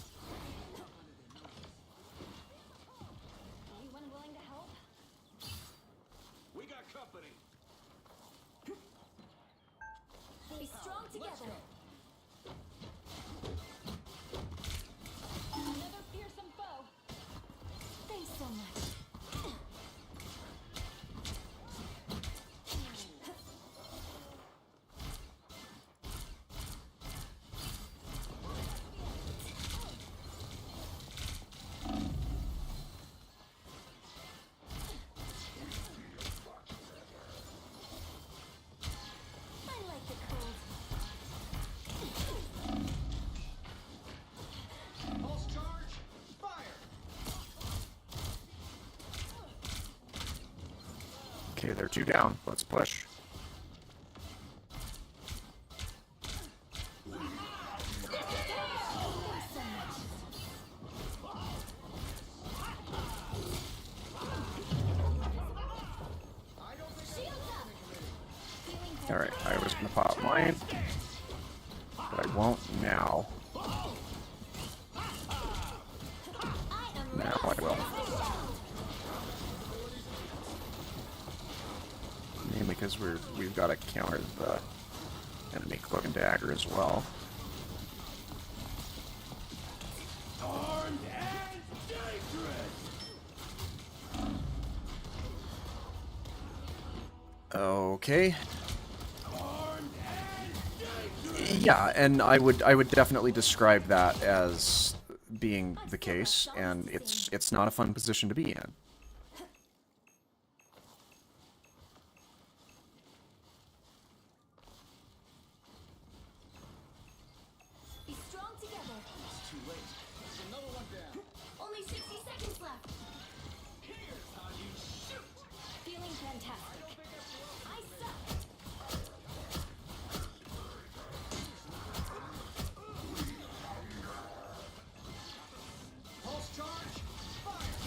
Anyone willing to help? We got company. Be strong together. Another fearsome foe. Thanks so much. I like the cold. Pulse charge! Fire! Okay, they're 2 down. Let's push. I don't think Shields up. Feeling Alright, I was gonna pop mine, but I won't now. I am ready. Now I will. Mainly because we've got to counter the enemy cloak and dagger as well. Okay. Yeah, and I would definitely describe that as being the case, and it's not a fun position to be in. Be strong together. it's too late. There's another one down. Only 60 seconds left. Here's how you shoot! Feeling fantastic. I suck. Pulse charge! Fire!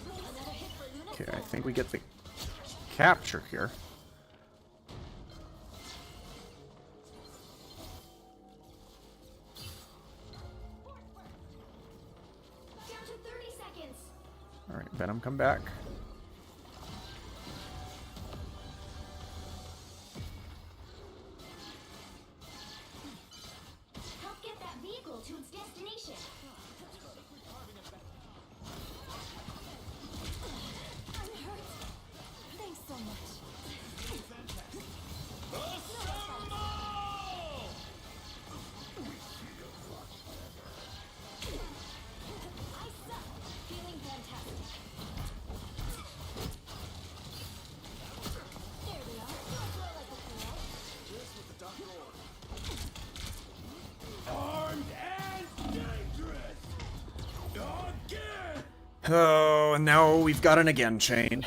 Another hit for Luna. Okay, I think we get the capture here. Down to 30 seconds. Alright, Venom, come back. Help get that vehicle to its destination. I'm hurt. Thanks so much. I suck. Feeling fantastic. There we are. Don't throw like a girl. Just what the doctor ordered. Oh, and now we've got an again chain.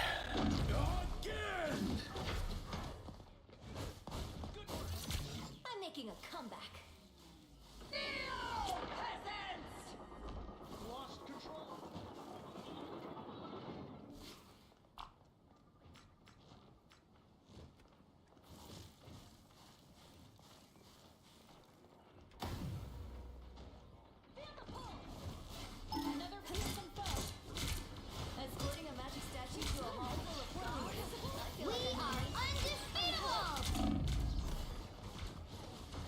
I'm making a comeback. Lost control. Another fearsome foe. Escorting a magic statue to a hall full of followers. We are undefeatable.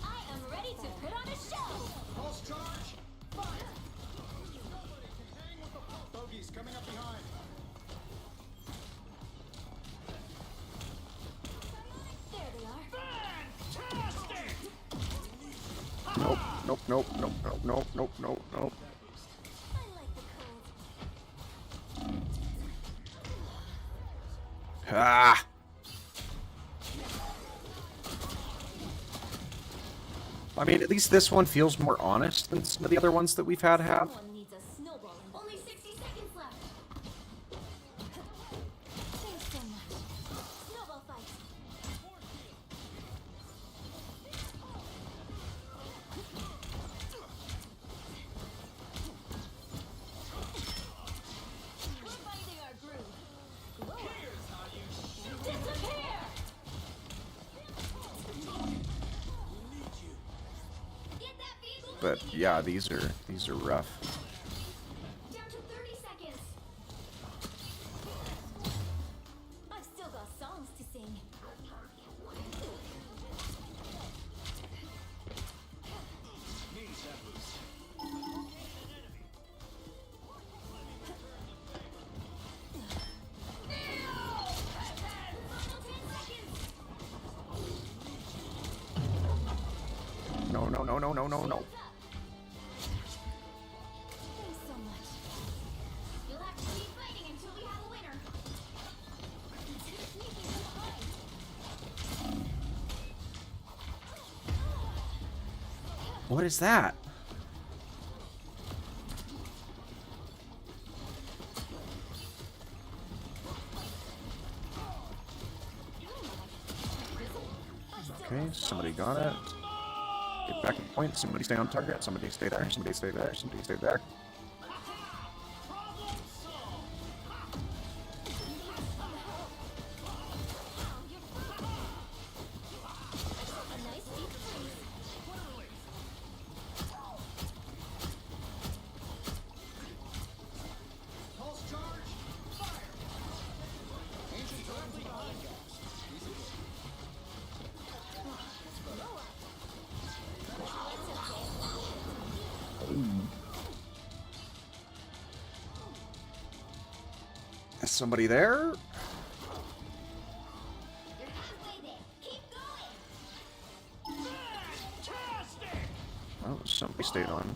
I am ready to put on a show. Pulse charge! Fire! Nobody can hang with the pulse. Bogeys coming up behind. There they are. Nope, nope, nope, nope, nope, nope, nope, nope, nope. I like the cold. Ah! I mean, at least this one feels more honest than some of the other ones that we've had have. Someone needs a snowball in Only 60 seconds left. But yeah, these are rough. Down to 30 seconds. I've still got songs to sing. No, no, no, no, no, no, no. Thanks so much. You'll have to keep fighting until we have a winner. What is that? Okay, somebody got it. Get back in point. Somebody stay on target. Somebody stay there. Somebody stay there. Somebody stay there. A nice deep freeze. Pulse charge, fire! Ancient directly behind you. Is somebody there? You're halfway there. Keep going. Oh, somebody stayed on.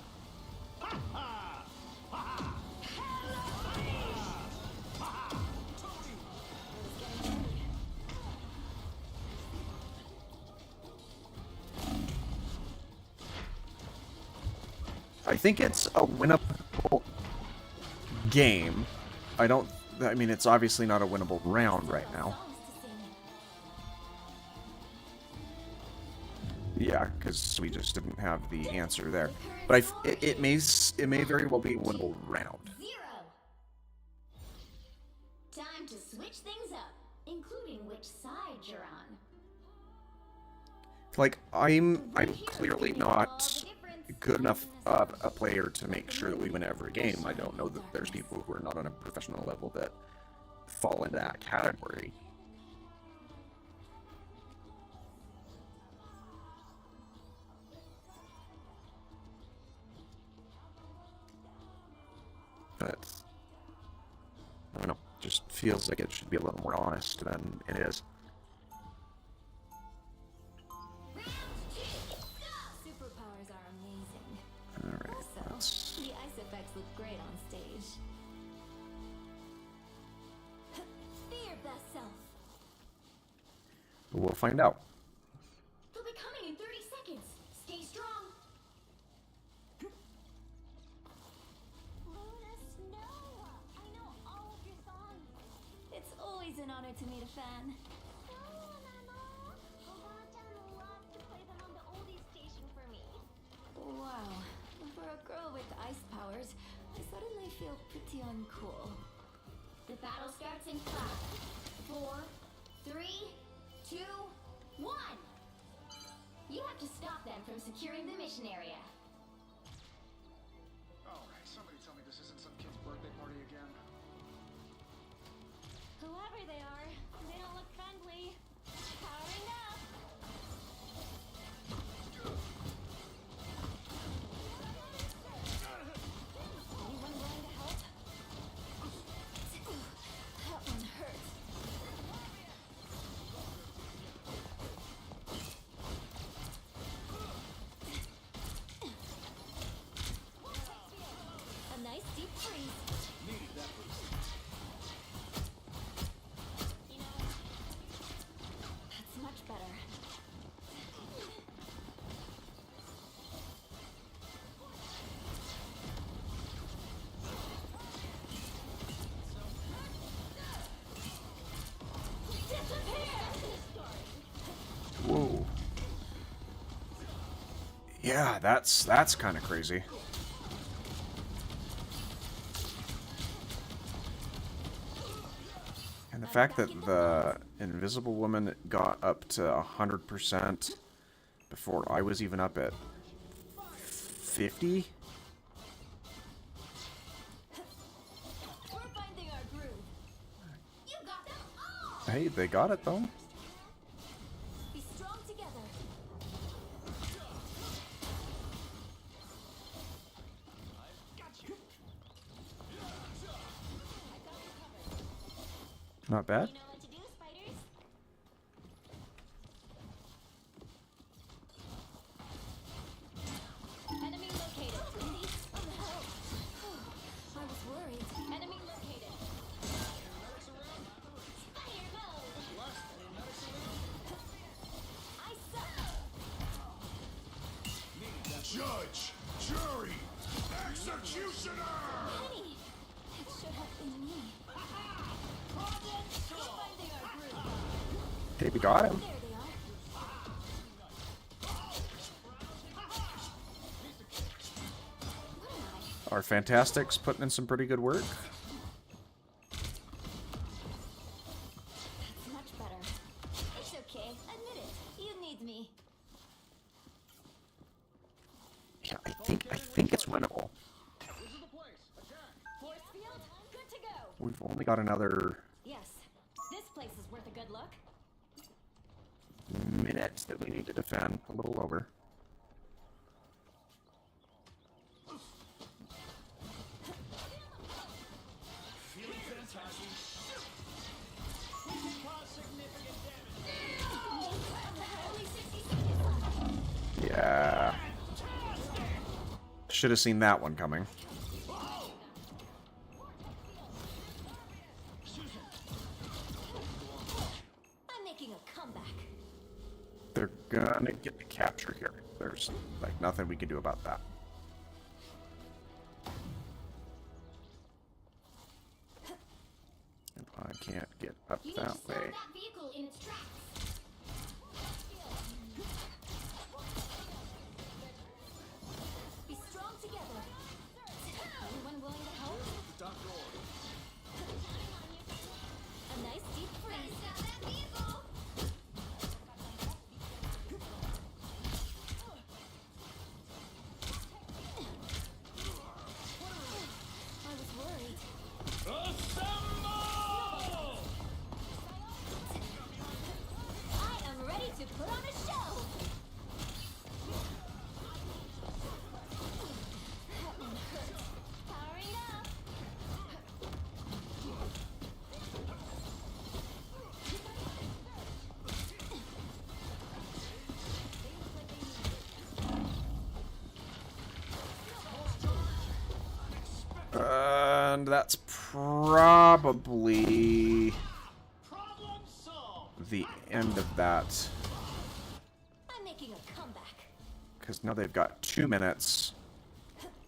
I think it's a winnable game. I mean, it's obviously not a winnable round right now. Songs to sing. Yeah, because we just didn't have the answer there. But it may very well be a winnable round. 0. Time to switch things up, including which side you're on. Like I'm clearly not good enough of a player to make sure that we win every game. I don't know that there's people who are not on a professional level that fall into that category. But I don't know, just feels like it should be a little more honest than it is. Superpowers are amazing. Alright, Also, the ice effects look great on stage. Be your best self. we'll find out. They'll be coming in 30 seconds. Stay strong. Luna Snow! I know all of your songs. It's always an honor to meet a fan. Wow, for a girl with ice powers, I suddenly feel pretty uncool. The battle starts in 5, 4, 3, 2, 1. You have to stop them from securing the mission area. Oh, somebody tell me this isn't some kid's birthday party again. Whoever they are, they don't look friendly. Powering up. Anyone willing to help? That one hurt. A nice deep freeze. Needed that boost. That's much better. Whoa. Yeah, that's kind of crazy. And the fact that the Invisible Woman got up to 100% before I was even up at 50? We're finding our groove. You got them all! Hey, they got it though. Be strong together. Not bad. You know what to do, spiders? Enemy located. I was worried. Enemy located. Fire mode. I suck. Judge! Jury! Executioner! Penny! It should have been me. We're finding our groove. Hey, we got him. There they are. Our Fantastics putting in some pretty good work. That's much better. It's okay. Admit it. You need me. Yeah, I think it's winnable. Force field, good to go. We've only got another Yes. This place is worth a good look. minute that we need to defend. A little over. Yeah. Should have seen that one coming. I'm making a comeback. They're gonna get the capture here. There's like nothing we can do about that. And I can't get up You need to that stop way. that vehicle in its tracks. Be strong together. Anyone willing to help? A nice deep freeze. Stop that vehicle! I was worried. I am ready to put on a show. That one hurt. Powering up. And that's probably the end of that. I'm making a comeback. Because now they've got 2 minutes.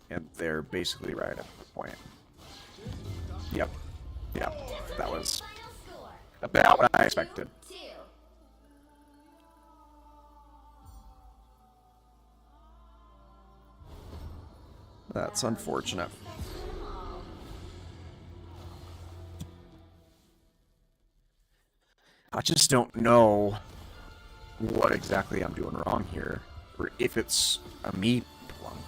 And they're basically right at the point. Yep. Yep. That was Final score. about what I expected. 2. That's unfortunate. I just don't know what exactly I'm doing wrong here, or if it's a me problem.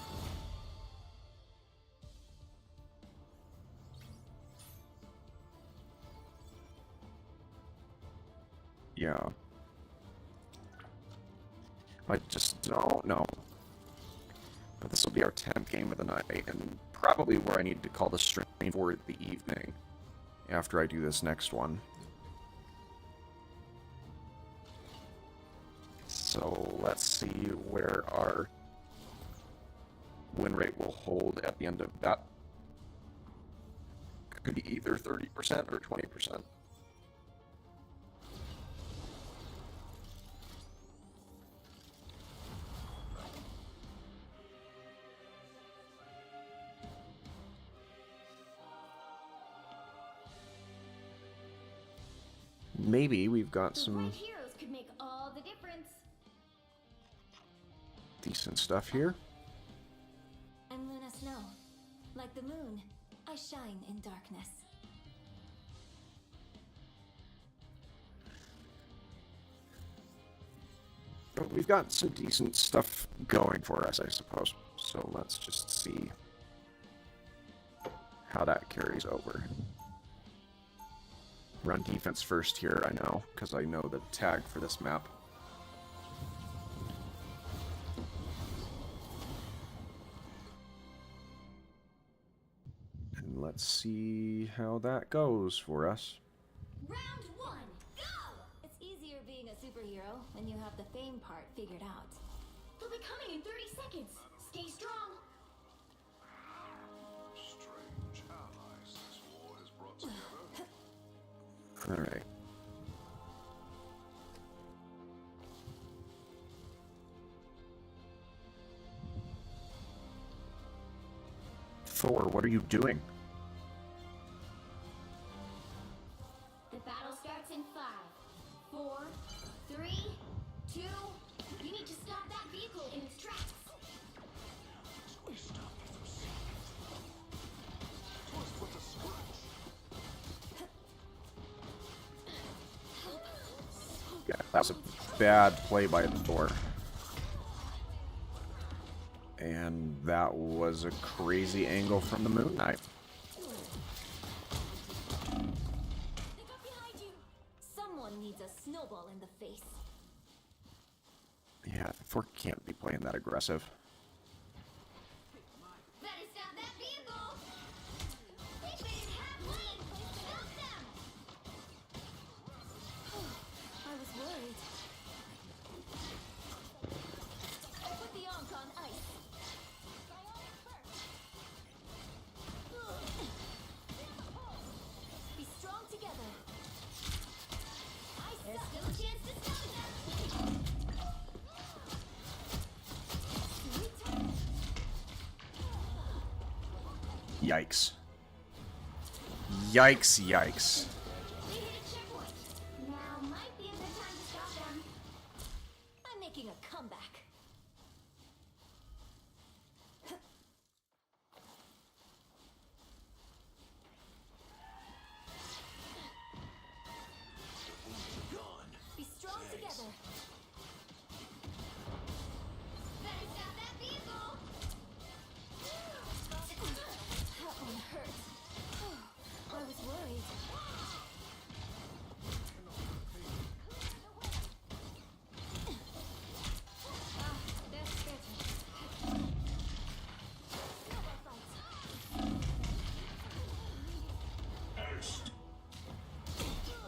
Yeah. I just don't know. But this will be our 10th game of the night, and probably where I need to call the stream for the evening after I do this next one. So let's see where our win rate will hold at the end of that. Could be either 30% or 20%. Maybe we've got The some right heroes could make all the difference. decent stuff here. I'm Luna Snow. Like the moon, I shine in darkness. But we've got some decent stuff going for us, I suppose. So let's just see how that carries over. Run defense first here, I know, because I know the tag for this map. And let's see how that goes for us. Round 1, go! It's easier being a superhero when you have the fame part figured out. They'll be coming in 30 seconds. Stay strong. Strange allies this war has brought together. Alright. Thor, what are you doing? The battle starts in 5, 4, 3, 2. You need to stop that vehicle in its tracks. Yeah, that was a bad play by Thor. And that was a crazy angle from the Moon Knight. They got behind you. Someone needs a snowball in the face. Yeah, Thor can't be playing that aggressive. Better stop that vehicle. They made it halfway. Stop them. I was worried. Put the Ankh on ice. Be strong together. There's still a chance to stop them. Yikes. Yikes, yikes. They hit a checkpoint. Now might be a good time to stop them. I'm making a comeback. Be strong together. Better stop that vehicle. That one hurt. I was worried. That's better.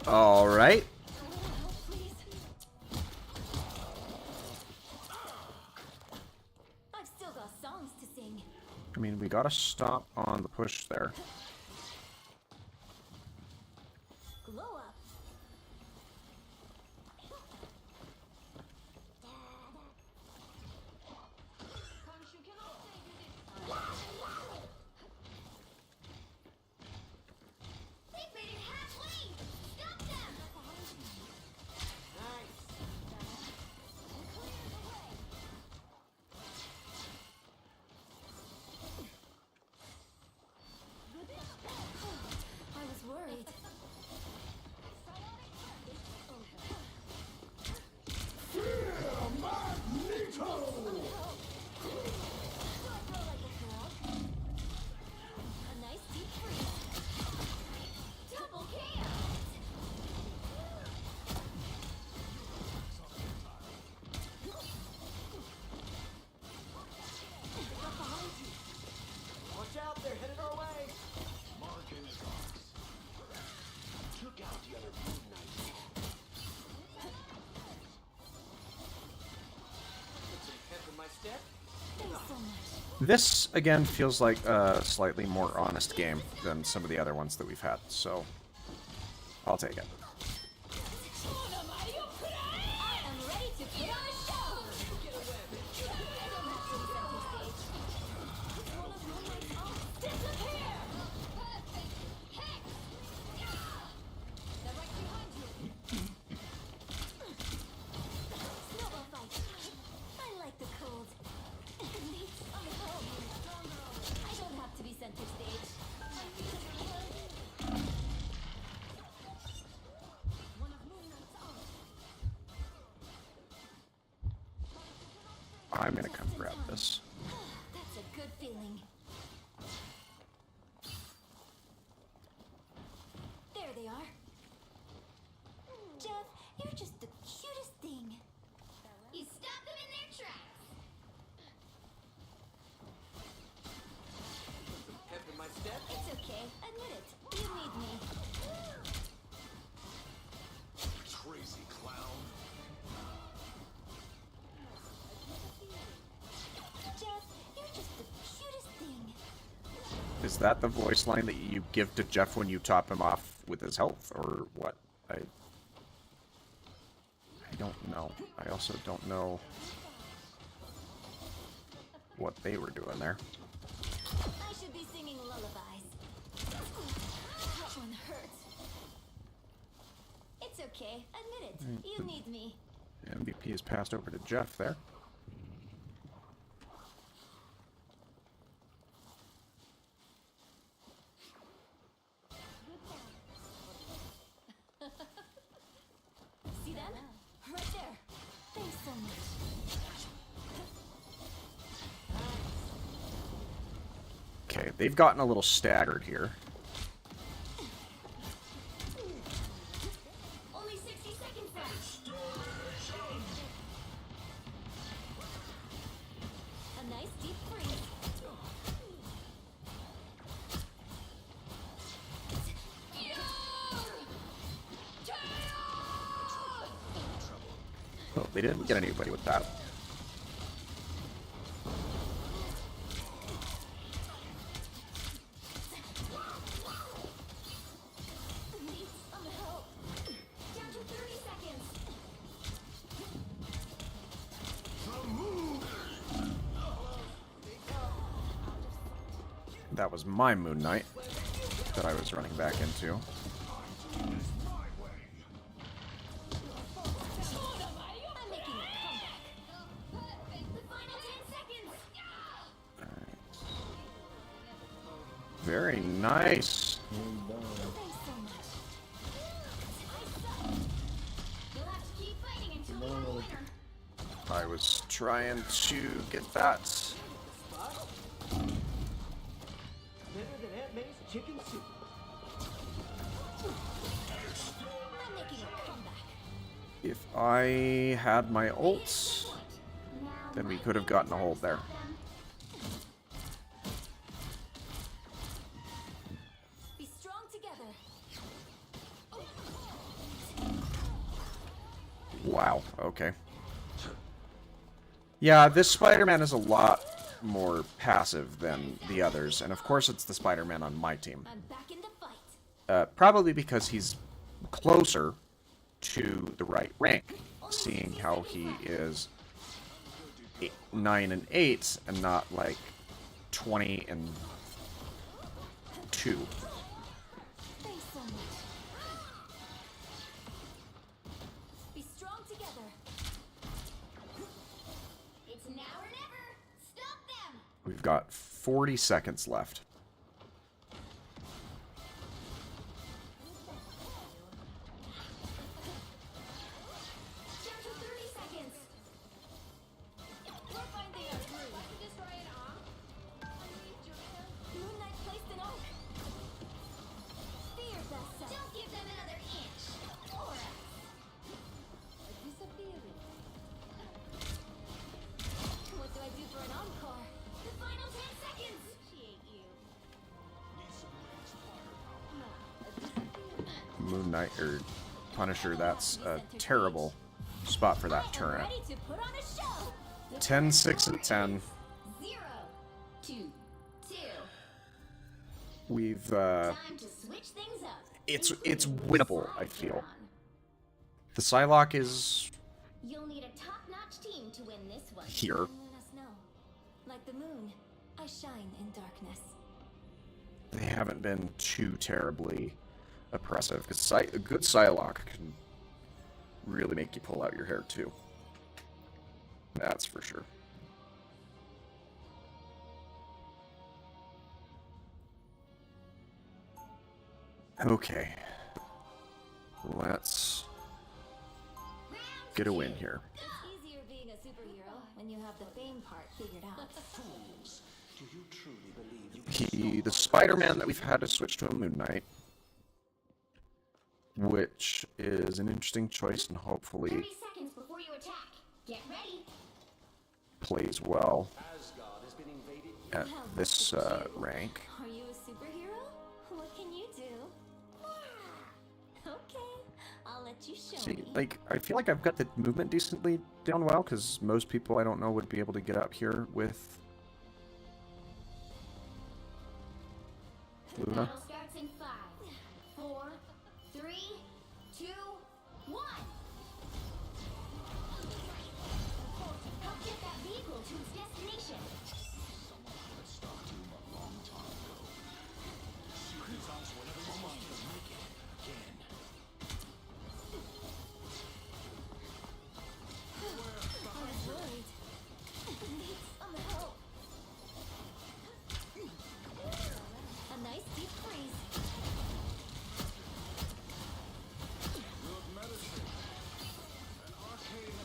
All right. Please. I've still got songs to sing. I mean, we gotta stop on the push there. Glow up. They made it halfway. Stop them. I was worried. A nice deep freeze. Double KO. Watch out, they're headed our way. Mark and Fox. Took out the other Moon Knight. Put some pep in my step. Thanks so much. This, again, feels like a slightly more honest game than some of the other ones that we've had, so I'll take it. I am ready to put on a show. I don't have to be center stage. It's one of Moon Knight's own. Disappear! They're right behind you. Snowball fight. I like the cold. Neat. I'm home. I don't have to be center stage. One of Moon Knight's own. I'm gonna come grab this. That's a feeling. There they are. Jeff, you're just the cutest thing. You stop them in their tracks. Pep in my step. It's okay. Admit it. You need me. Crazy clown. Jeff, you're just the cutest thing. Is that the voice line that you give to Jeff when you top him off with his health, or what? I don't know. I also don't know what they were doing there. I should be singing lullabies. That one hurts. It's okay. Admit it. You need me. MVP is passed over to Jeff there. See them? Right there. Thanks so much. Okay, they've gotten a little staggered here. Only 60 seconds left. A nice deep freeze. Oh, they didn't get anybody with that. Need some help. Down to 30 seconds. That was my Moon Knight that I was running back into. I'm making a comeback. The final 10 seconds. Very nice. Thanks so much. You'll have to keep fighting until we have a winner. I was trying to get that. Better than Aunt May's chicken soup. I'm making a comeback. If I had my ults, then we could have gotten a hold there. Be strong together. Wow, okay. Yeah, this Spider-Man is a lot more passive than the others, and of course it's the Spider-Man on my team. I'm back in the fight. Probably because he's closer to the right rank, seeing how he is 9 and 8 and not like 20 and 2. Thanks so much. Be strong together. It's now or never. Stop them. We've got 40 seconds left. Down to 30 seconds. We're finding our groove. Want to destroy it all? Moon Knight placed an arc. Fear vessel. Don't give them another inch. Or else. Disappearing. What do I do for an encore? The final 10 seconds. Appreciate you. Moon Knight, or Punisher, that's a terrible spot for that turret. Ready to put on a show. 10, 6, and 10. 0, 2, 2. We've, Time to switch things up. it's winnable, I feel. The Psylocke is You'll need a top-notch team to win this one. here. Let us know. Like the moon, I shine in darkness. They haven't been too terribly oppressive, because a good Psylocke can really make you pull out your hair, too. That's for sure. Okay. Let's get a win here. It's easier being a superhero when you have the fame part figured out. Fools! The Spider-Man that we've had to switch to a Moon Knight, which is an interesting choice and hopefully 30 seconds before you attack. Get ready. plays well at this rank. Are you a superhero? What can you do? Okay, I'll let you show See, me. like, I feel like I've got the movement decently down well, because most people I don't know would be able to get up here with Luna. Battle starts in 5, 4, 3, 2, 1. Help get that vehicle to its destination. I was worried. Need some help. A nice deep freeze.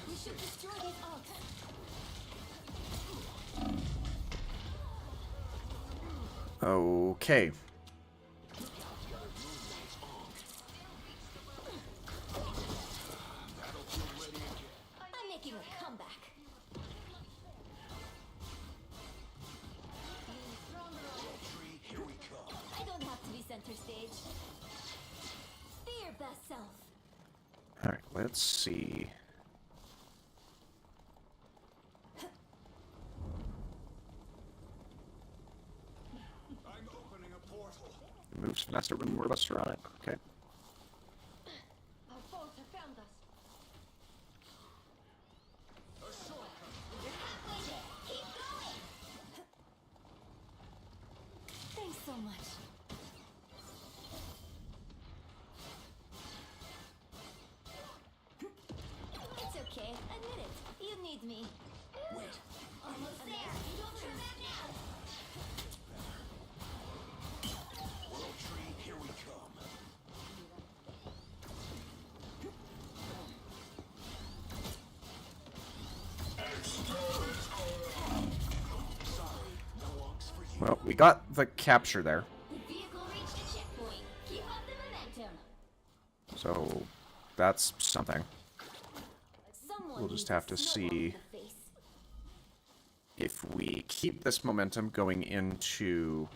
We should destroy these ults. Okay. I'm making a comeback. I don't have to be center stage. Be your best self. Alright, let's see. I'm opening a portal. It moves faster when more of us are on it. Okay. Our foes have found us. Thanks so much. It's okay. Admit it. You need me. Almost there. Don't turn back now. Well, we got the capture there. The vehicle reached a checkpoint. Keep up the momentum. So that's something. Someone We'll just needs have a to snowball see in the face. if we keep this momentum going into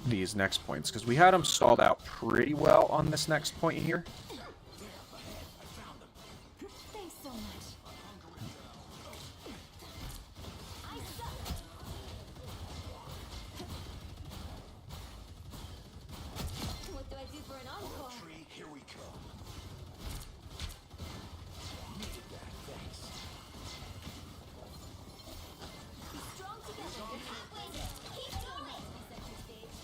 these next points, because we had them stalled out pretty well on this next point here. Thanks so much. I suck. What do I do for an encore? Here we come. Be strong together. You're halfway there. Keep going. Center stage.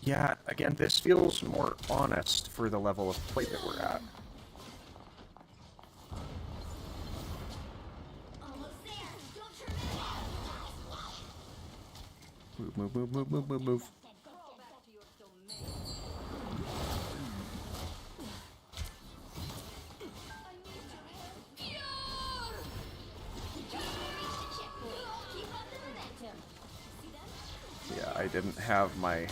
Yeah, again, this feels more honest for the level of play that we're at. Almost there. Don't turn back now. Move, move, move, move, move, move, move. Crawl back to your domain. I need your help. The vehicle reached a checkpoint. Keep up the momentum. See that? Yeah, I didn't have my...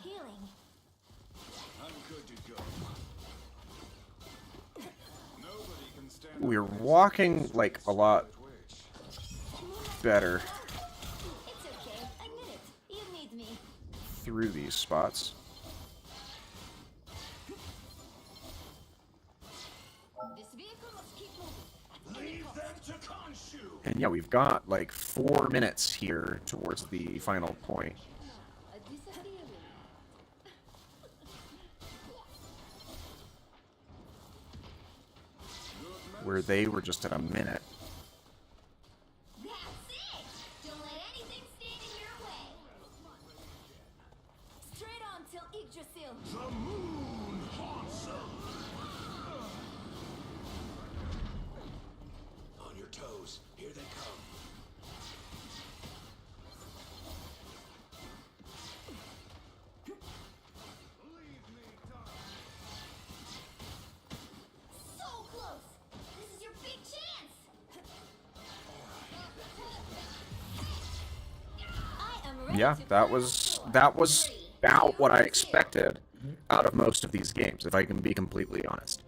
Healing. I'm good to go. Nobody can stand We're walking, like, a lot better It's okay. Admit it. You need me. through these spots. This vehicle must keep moving. Leave them to Khonshu. And yeah, we've got like 4 minutes here towards the final point. A disappearing. Where they were just at a minute. That's it. Don't let anything stand in your way. Straight on till Yggdrasil. The moon haunts them. On your toes. Here they come. Yeah, that was about what I expected out of most of these games, if I can be completely honest.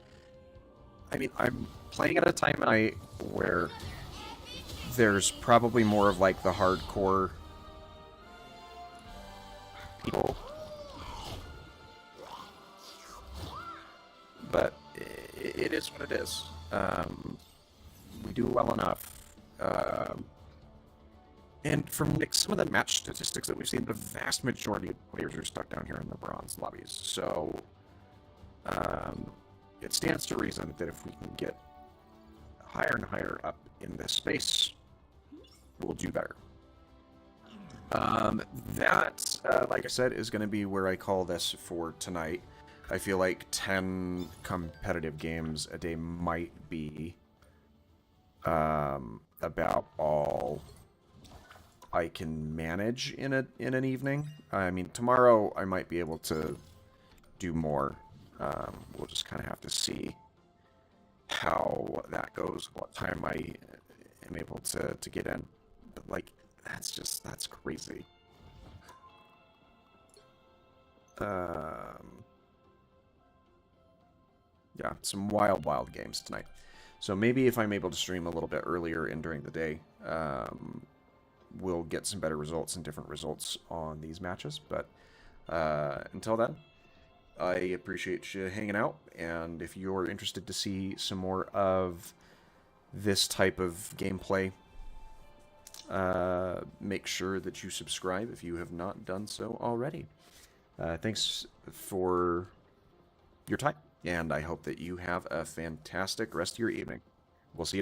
I mean, I'm playing at a time of night where there's probably more of like the hardcore people, but it is what it is. We do well enough. And from like, some of the match statistics that we've seen, the vast majority of players are stuck down here in the bronze lobbies. So it stands to reason that if we can get higher and higher up in this space, we'll do better. That, like I said, is going to be where I call this for tonight. I feel like 10 competitive games a day might be about all I can manage in an evening. I mean, tomorrow I might be able to do more. We'll just kind of have to see how that goes, what time I am able to get in. But, like, that's crazy. Yeah, some wild games tonight. So maybe if I'm able to stream a little bit earlier and during the day, we'll get some better results and different results on these matches. But until then, I appreciate you hanging out, and if you're interested to see some more of this type of gameplay, make sure that you subscribe if you have not done so already. Thanks for your time, and I hope that you have a fantastic rest of your evening. We'll see you.